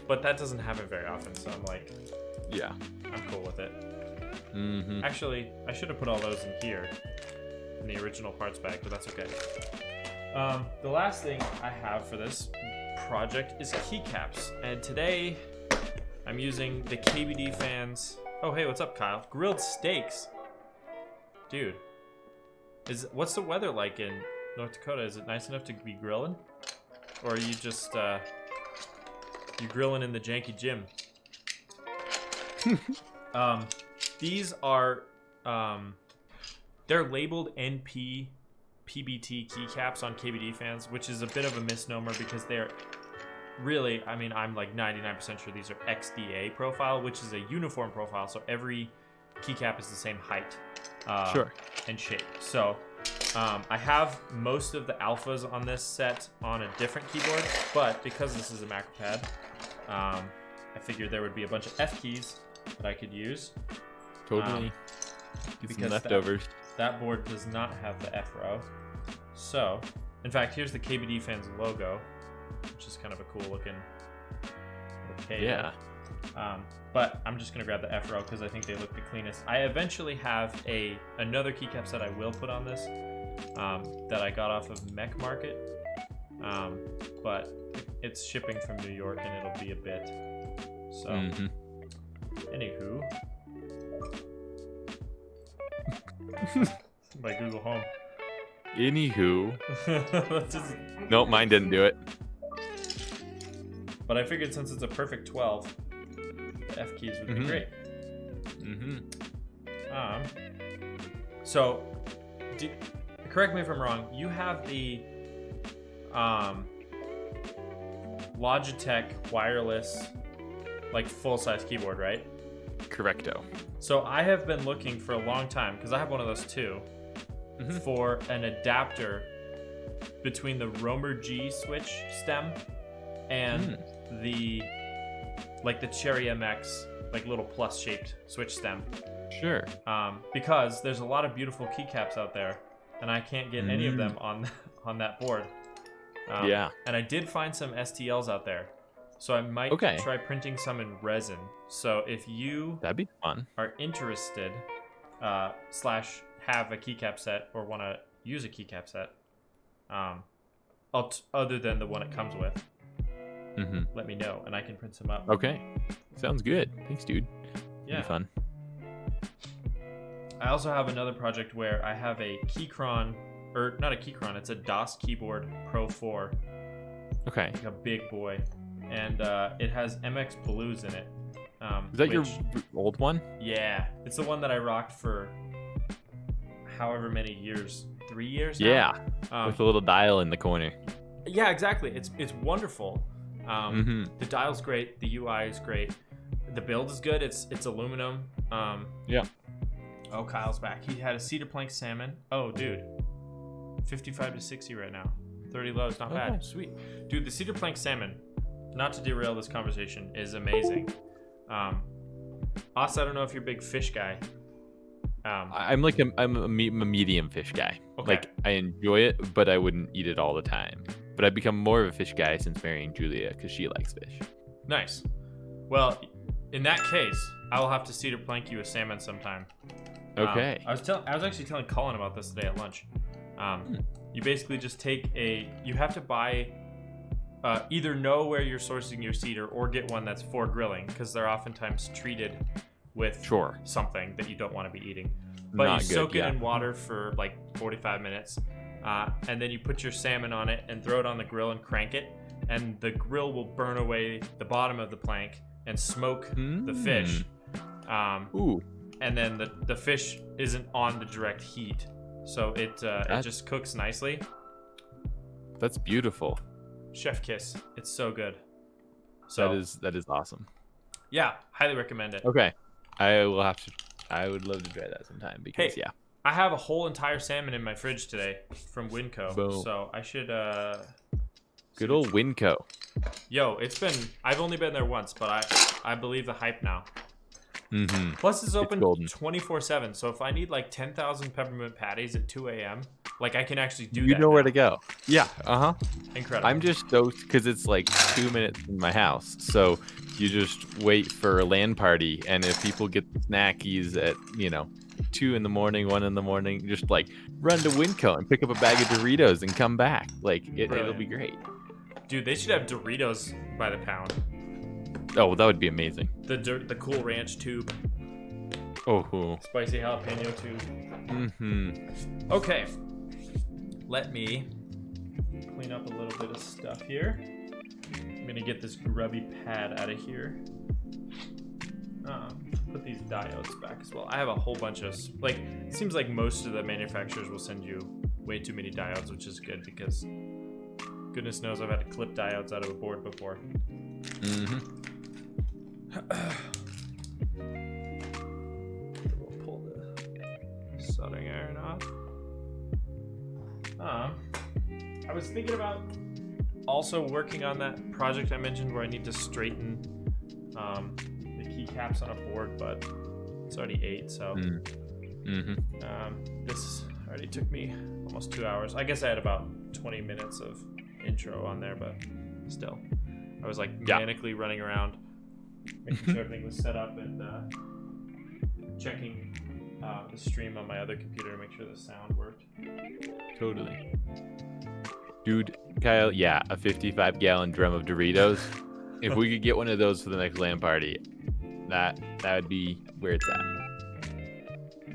but that doesn't happen very often. So I'm like,
yeah,
I'm cool with it. Actually, I should have put all those in here in the original parts bag, but that's okay. The last thing I have for this project is keycaps, and today I'm using the KBD Fans Oh, hey, what's up, Kyle? Grilled steaks. Dude. What's the weather like in North Dakota? Is it nice enough to be grilling? Or are you just, you grilling in the janky gym? These are, they're labeled NP PBT keycaps on KBD fans, which is a bit of a misnomer because they're really, I mean, I'm like 99% sure these are XDA profile, which is a uniform profile, so every keycap is the same height and shape. So I have most of the alphas on this set on a different keyboard, but because this is a Macropad, I figured there would be a bunch of F keys that I could use.
Totally. Get some leftovers.
That board does not have the F row. So, in fact, here's the KBD fans logo, which is kind of a cool looking K.
Yeah.
But I'm just gonna grab the F row because I think they look the cleanest. I eventually have another keycap set I will put on this that I got off of Mech Market, but it's shipping from New York and it'll be a bit. So, anywho. By Google Home.
Anywho.
Just...
Nope, mine didn't do it.
But I figured since it's a perfect 12, the F keys would be great. So, correct me if I'm wrong, you have the Logitech wireless, like full-size keyboard, right?
Correcto.
So I have been looking for a long time, because I have one of those too, for an adapter between the Roamer G switch stem and the Cherry MX, like little plus shaped switch stem.
Sure.
Because there's a lot of beautiful keycaps out there, and I can't get any of them on that board.
Yeah. And
I did find some STLs out there, so I might try printing some in resin. So if you
that'd be fun.
Are interested, / have a keycap set or want to use a keycap set, other than the one it comes with, let me know and I can print some up.
Okay, sounds good. Thanks, dude.
Yeah,
be fun.
I also have another project where I have a Keychron, or not a Keychron, it's a DOS Keyboard Pro 4.
Okay.
Like a big boy, and it has MX Blues in it.
Is that your old one?
Yeah, it's the one that I rocked for however many years, 3 years now?
Yeah, with a little dial in the corner.
Yeah, exactly. It's wonderful. The dial's great. The UI is great. The build is good. It's aluminum.
Yeah.
Oh, Kyle's back. He had a cedar plank salmon. Oh, dude. 55 to 60 right now. 30 lows, not bad. Sweet. Dude, the cedar plank salmon, not to derail this conversation, is amazing. Us, I don't know if you're a big fish guy.
I'm a medium fish guy.
Okay.
Like, I enjoy it, but I wouldn't eat it all the time. But I've become more of a fish guy since marrying Julia because she likes fish. Nice.
Well, in that case, I will have to cedar plank you a salmon sometime.
Okay.
I was actually telling Colin about this today at lunch. You basically just you have to buy, either know where you're sourcing your cedar or get one that's for grilling, because they're oftentimes treated with something that you don't want to be eating. But you soak it in water for like 45 minutes, and then you put your salmon on it and throw it on the grill and crank it, and the grill will burn away the bottom of the plank and smoke the fish. And then the fish isn't on the direct heat, so it just cooks nicely.
That's beautiful.
Chef kiss. It's so good. So
that is awesome.
Yeah, highly recommend it.
Okay, I would love to try that sometime because
I have a whole entire salmon in my fridge today from Winco.
Boom.
So I should
good old Winco.
Yo, I've only been there once, but I believe the hype now. Plus it's open 24/7, so if I need like 10,000 peppermint patties at 2 a.m., like I can actually do that.
You know where to go. Yeah.
Incredible.
I'm just stoked because it's like 2 minutes from my house, so you just wait for a LAN party, and if people get snackies at 2 in the morning, 1 in the morning, just like run to Winco and pick up a bag of Doritos and come back. Like it'll be great.
Dude, they should have Doritos by the pound.
Oh, well, that would be amazing.
The Cool Ranch tube.
Oh.
Spicy jalapeno too.
Mm-hmm.
Okay. Let me clean up a little bit of stuff here. I'm gonna get this grubby pad out of here. Put these diodes back as well. I have a whole bunch of, like, it seems like most of the manufacturers will send you way too many diodes, which is good because goodness knows I've had to clip diodes out of a board before.
Mm-hmm.
We'll pull the soldering iron off. I was thinking about also working on that project I mentioned where I need to straighten the keycaps on a board, but it's already 8, so this already took me almost 2 hours. I guess I had about 20 minutes of intro on there, but still, I was like manically running around, making sure everything was set up and checking the stream on my other computer to make sure the sound worked.
Totally. Dude, Kyle, yeah, a 55-gallon drum of Doritos. If we could get one of those for the next LAN party, that would be where it's at.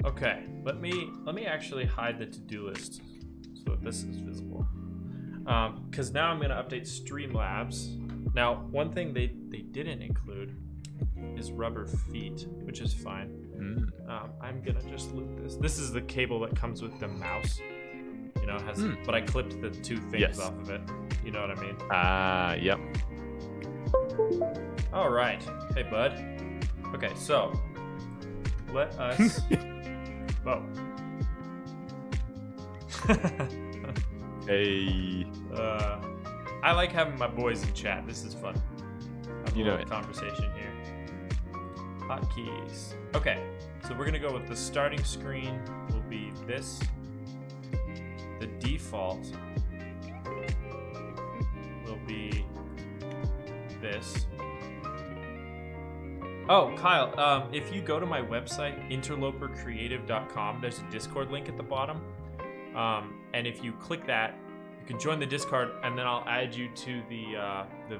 Okay, let me actually hide the to-do list so that this is visible. Because now I'm gonna update Streamlabs. Now, one thing they didn't include is rubber feet, which is fine. I'm gonna just loop this. This is the cable that comes with the mouse. You know, it has, but I clipped the 2 things off of it. You know what I mean?
Yep.
All right. Hey, bud. Okay, so let us vote.
Hey.
I like having my boys in chat. This is fun. Have a little conversation here. Hotkeys. Okay, so we're gonna go with the starting screen will be this. The default will be this. Oh, Kyle, if you go to my website, interlopercreative.com, there's a Discord link at the bottom. And if you click that, you can join the Discord, and then I'll add you to the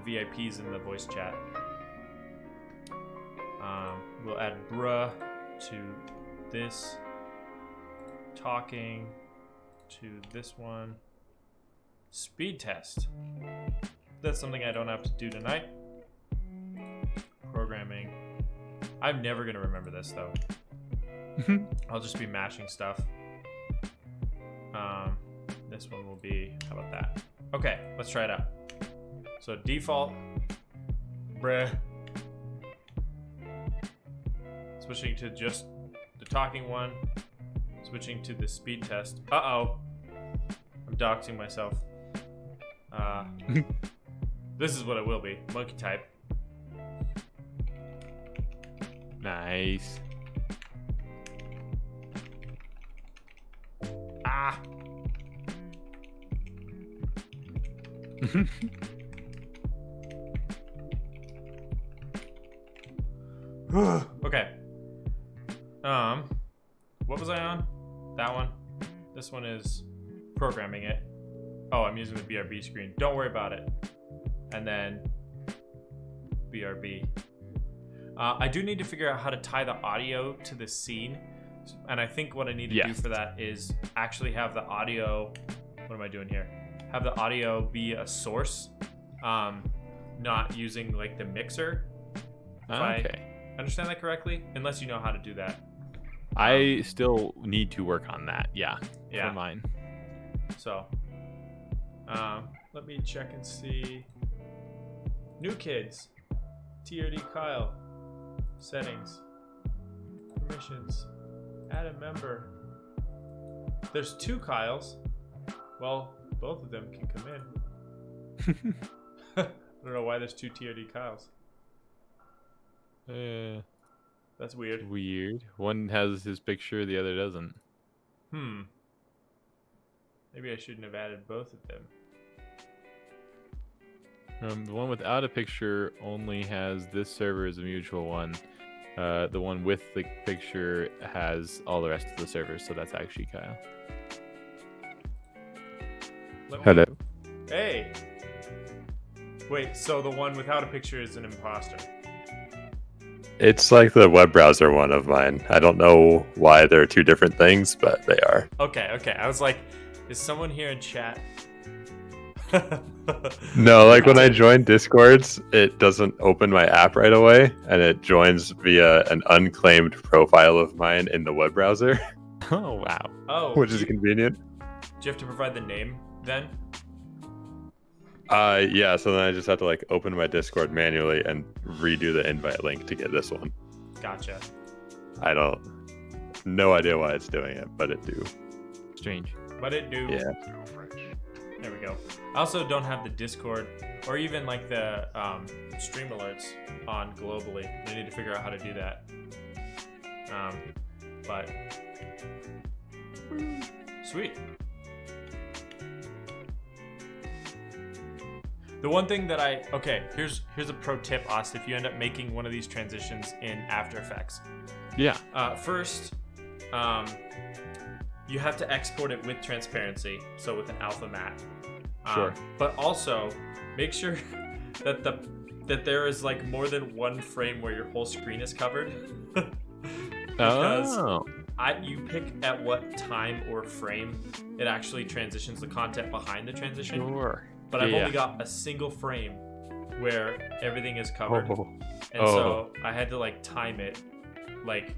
VIPs in the voice chat. We'll add bruh to this, talking to this one, speed test. That's something I don't have to do tonight. Programming. I'm never gonna remember this though. I'll just be mashing stuff. This one will be, how about that? Okay, let's try it out. So default, bruh. Switching to just the talking one. Switching to the speed test. Uh-oh. I'm doxing myself. This is what it will be. Monkey type.
Nice.
Ah. Okay. What was I on? That one. This one is programming it. Oh, I'm using the BRB screen. Don't worry about it. And then BRB. I do need to figure out how to tie the audio to the scene. And I think what I need to do for that is actually have the audio. What am I doing here? Have the audio be a source, not using like the mixer.
Okay.
I understand that correctly? Unless you know how to do that.
I still need to work on that. Yeah. For mine.
So, let me check and see. New kids. TRD Kyle. Settings. Permissions. Add a member. There's 2 Kyles. Well, both of them can come in. I don't know why there's 2 TRD Kyles. That's weird.
Weird. One has his picture, the other doesn't.
Maybe I shouldn't have added both of them.
The one without a picture only has this server as a mutual one. The one with the picture has all the rest of the servers, so that's actually Kyle. Hello.
Hey! Wait, so the one without a picture is an imposter?
It's like the web browser one of mine. I don't know why they're two different things, but they are.
Okay. I was like, is someone here in chat?
No, like when I join Discords, it doesn't open my app right away, and it joins via an unclaimed profile of mine in the web browser,
Oh wow.
Oh,
which is convenient.
do you have to provide the name then?
Yeah, so then I just have to like open my Discord manually and redo the invite link to get this one.
Gotcha.
No idea why it's doing it, but it do.
Strange.
But it do.
Yeah.
There we go. I also don't have the Discord or even like the stream alerts on globally. We need to figure out how to do that. But sweet. The one thing that here's a pro tip, Ost, if you end up making one of these transitions in After Effects.
Yeah.
First, you have to export it with transparency, so with an alpha matte.
Sure.
But also, make sure that there is like more than one frame where your whole screen is covered. Because you pick at what time or frame it actually transitions the content behind the transition.
Sure.
But I've only got a single frame where everything is covered. So I had to like time it like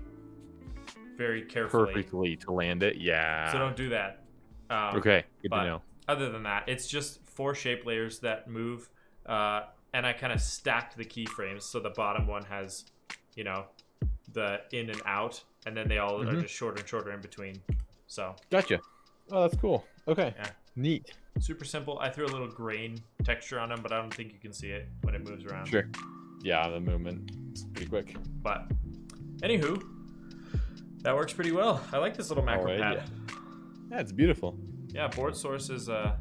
very carefully.
Perfectly to land it. Yeah.
So don't do that.
Okay. Good to know.
Other than that, it's just 4 shape layers that move. And I kind of stacked the keyframes. So the bottom one has, the in and out. And then they all are just shorter and shorter in between. So.
Gotcha. Oh, that's cool. Okay.
Yeah.
Neat.
Super simple. I threw a little grain texture on them, but I don't think you can see it when it moves around.
Sure. Yeah, the movement is pretty quick.
But, anywho, that works pretty well. I like this little Macropad.
Yeah, it's beautiful.
Yeah, Boardsource is let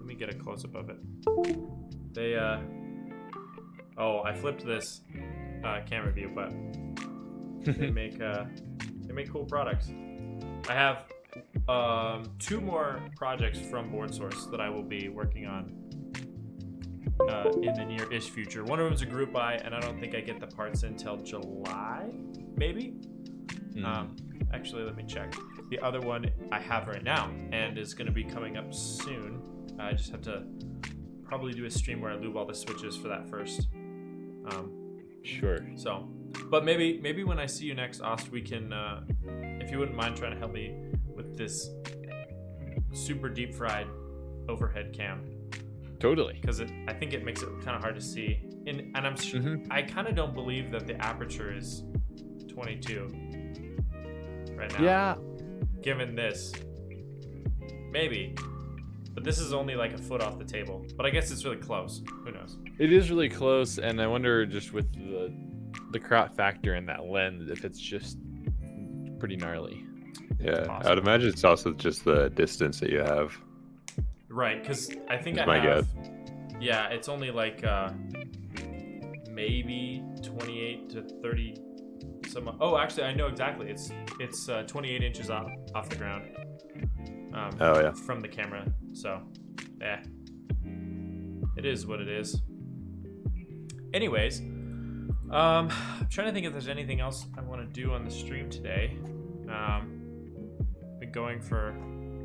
me get a close up of it. They I flipped this camera view, but they make cool products. I have 2 more projects from Boardsource that I will be working on in the near-ish future. One of them is a group buy, and I don't think I get the parts until July, maybe. Actually, let me check. The other one I have right now and is going to be coming up soon. I just have to probably do a stream where I lube all the switches for that first.
Sure.
So, but maybe when I see you next, Ost, we can, if you wouldn't mind trying to help me with this super deep fried overhead cam.
Totally.
Because I think it makes it kind of hard to see. And I'm I kind of don't believe that the aperture is 22 right now.
Yeah.
Given this, maybe, but this is only like a foot off the table. But I guess it's really close. Who knows?
It is really close, and I wonder just with the crop factor in that lens if it's just pretty gnarly.
Yeah, I would imagine it's also just the distance that you have.
Right, because I think
That's
I
my
have.
guess.
Yeah, it's only like maybe 28 to 30. Oh, actually, I know exactly. It's 28 inches off the ground.
Oh yeah.
From the camera. So, it is what it is. Anyways, I'm trying to think if there's anything else I want to do on the stream today. Been going for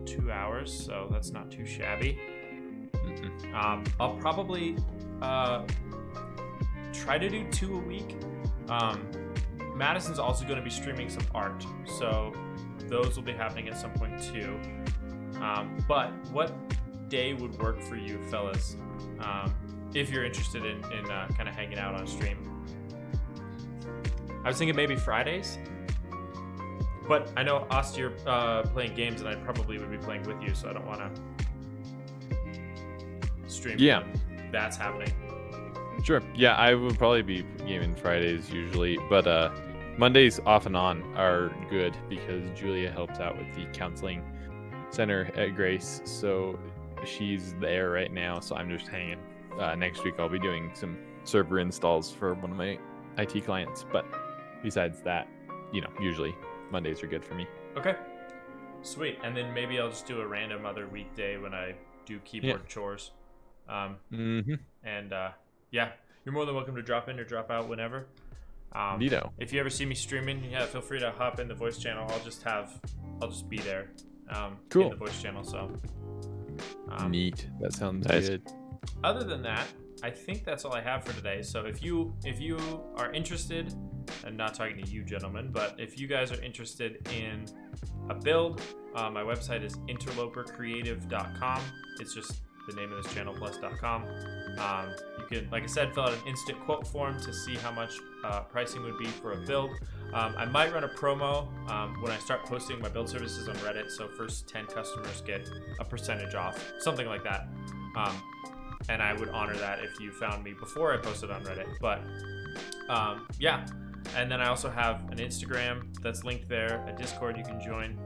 2 hours, so that's not too shabby. I'll probably try to do 2 a week. Madison's also going to be streaming some art, so those will be happening at some point too. But what day would work for you, fellas, if you're interested in kind of hanging out on stream? I was thinking maybe Fridays, but I know Ost, you're playing games, and I probably would be playing with you, so I don't want to stream.
Yeah,
when that's happening.
Sure. Yeah, I would probably be gaming Fridays usually, but Mondays off and on are good because Julia helps out with the counseling center at Grace, so she's there right now. So I'm just hanging. Next week I'll be doing some server installs for one of my IT clients, but besides that, usually Mondays are good for me.
Okay, sweet. And then maybe I'll just do a random other weekday when I do keyboard chores. And yeah, you're more than welcome to drop in or drop out whenever.
Vito.
If you ever see me streaming, yeah, feel free to hop in the voice channel. I'll just be there.
Cool.
In the voice channel. So.
Neat. That sounds
Nice.
good.
Other than that, I think that's all I have for today. So if you are interested, I'm not talking to you gentlemen, but if you guys are interested in a build, my website is interlopercreative.com. It's just the name of this channel plus.com. You can, like I said, fill out an instant quote form to see how much pricing would be for a build. I might run a promo when I start posting my build services on Reddit, so first 10 customers get a percentage off, something like that. And I would honor that if you found me before I posted on Reddit. But yeah, and then I also have an Instagram that's linked there, a Discord you can join.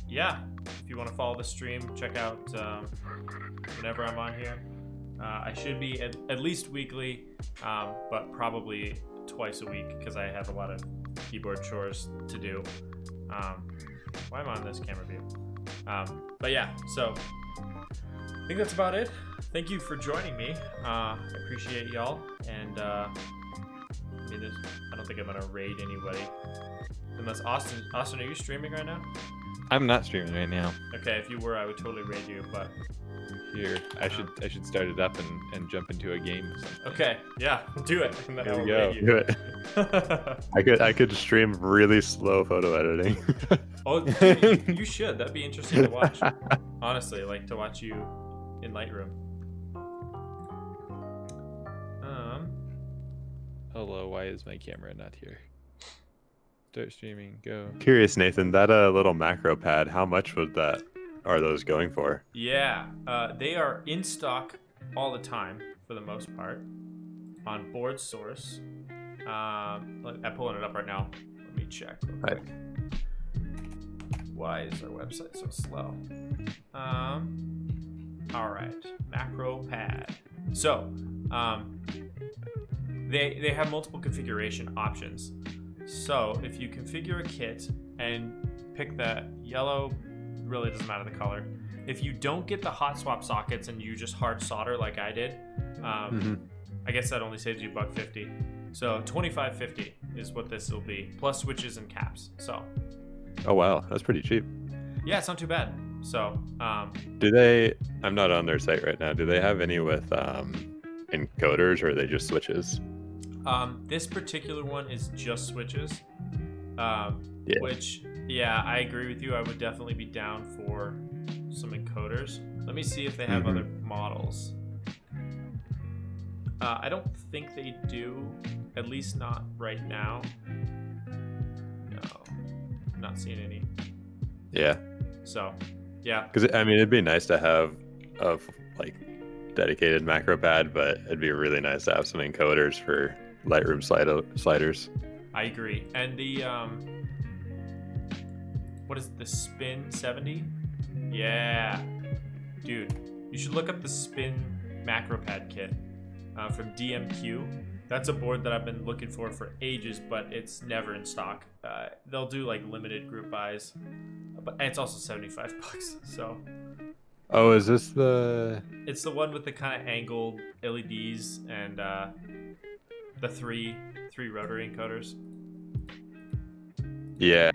Yeah, if you want to follow the stream, check out whenever I'm on here. I should be at least weekly, but probably twice a week because I have a lot of keyboard chores to do. Why am I on this camera view? But yeah, so I think that's about it. Thank you for joining me. I appreciate y'all. And I don't think I'm gonna raid anybody. Unless Austin, are you streaming right now?
I'm not streaming right now.
Okay, if you were, I would totally raid you. But
Here, I should start it up and jump into a game. Or something.
okay, yeah, do it. And then
There
I
we
will
go.
raid you.
Do it. I could stream really slow photo editing.
Oh, dude, you should. That'd be interesting to watch. Honestly, like to watch you in Lightroom.
Hello, why is my camera not here? Start streaming, go.
Curious, Nathan, that little Macropad, how much are those going for?
Yeah, they are in stock all the time for the most part on Boardsource. I'm pulling it up right now. Let me check real quick. Why is our website so slow? All right, Macropad. So, they have multiple configuration options. So if you configure a kit and pick the yellow, really doesn't matter the color. If you don't get the hot swap sockets and you just hard solder like I did, I guess that only saves you $1.50. So $25.50 is what this will be, plus switches and caps. So.
Oh wow, that's pretty cheap.
Yeah, it's not too bad. So.
I'm not on their site right now. Do they have any with encoders, or are they just switches?
This particular one is just switches.
Yeah.
Which, yeah, I agree with you. I would definitely be down for some encoders. Let me see if they have other models. I don't think they do, at least not right now. No, I'm not seeing any.
Yeah.
So, yeah.
Because it'd be nice to have a dedicated Macropad, but it'd be really nice to have some encoders for Lightroom sliders.
I agree. And the what is it, the Spin 70? Yeah, dude, you should look up the Spin Macropad kit from DMQ. That's a board that I've been looking for ages, but it's never in stock. They'll do like limited group buys, but it's also $75. So.
Oh, is this the?
It's the one with the kind of angled LEDs and the three rotary encoders.
Yeah,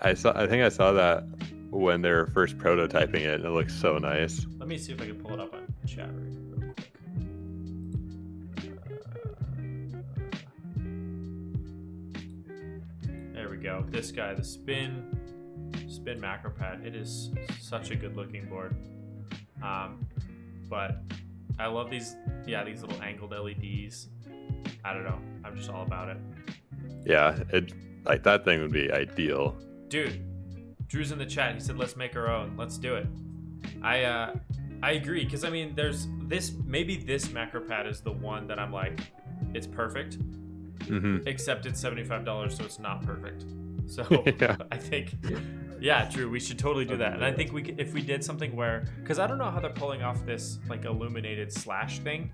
I think I saw that when they were first prototyping it, and it looks so nice.
Let me see if I can pull it up on chat real quick. There we go. This guy, the Spin Macropad. It is such a good looking board. But I love these little angled LEDs. I don't know. I'm just all about it.
Yeah, that thing would be ideal.
Dude, Drew's in the chat. He said, "Let's make our own. Let's do it." I agree, because there's this. Maybe this Macropad is the one that I'm like, it's perfect. Except it's $75, so it's not perfect. So
Yeah.
I think. Yeah, Drew, we should totally do that. And I think if we did something where, because I don't know how they're pulling off this like illuminated slash thing,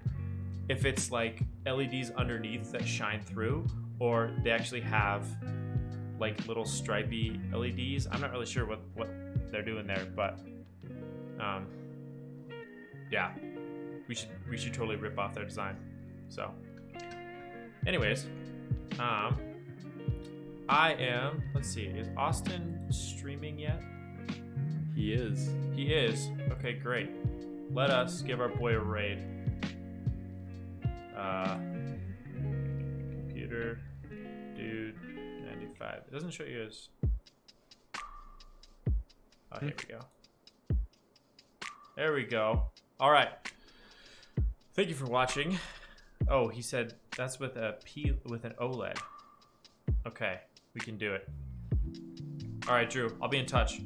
if it's like LEDs underneath that shine through, or they actually have like little stripy LEDs. I'm not really sure what they're doing there, but yeah, we should totally rip off their design. So Anyways, I am. Let's see. Is Austin streaming yet?
He is.
He is. Okay, great. Let us give our boy a raid. Computer, dude, 95. It doesn't show you as. Oh, here we go. There we go. All right. Thank you for watching. Oh, he said that's with a with an OLED. Okay, we can do it. All right, Drew, I'll be in touch.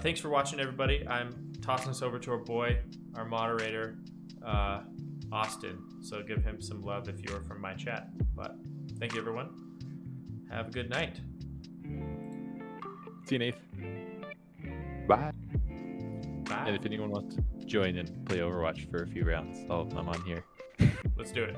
Thanks for watching, everybody. I'm tossing this over to our boy, our moderator, Austin. So give him some love if you're from my chat. But thank you, everyone. Have a good night.
See you, Nate.
Bye.
Bye.
And if anyone wants to join and play Overwatch for a few rounds, I'm on here.
Let's do it.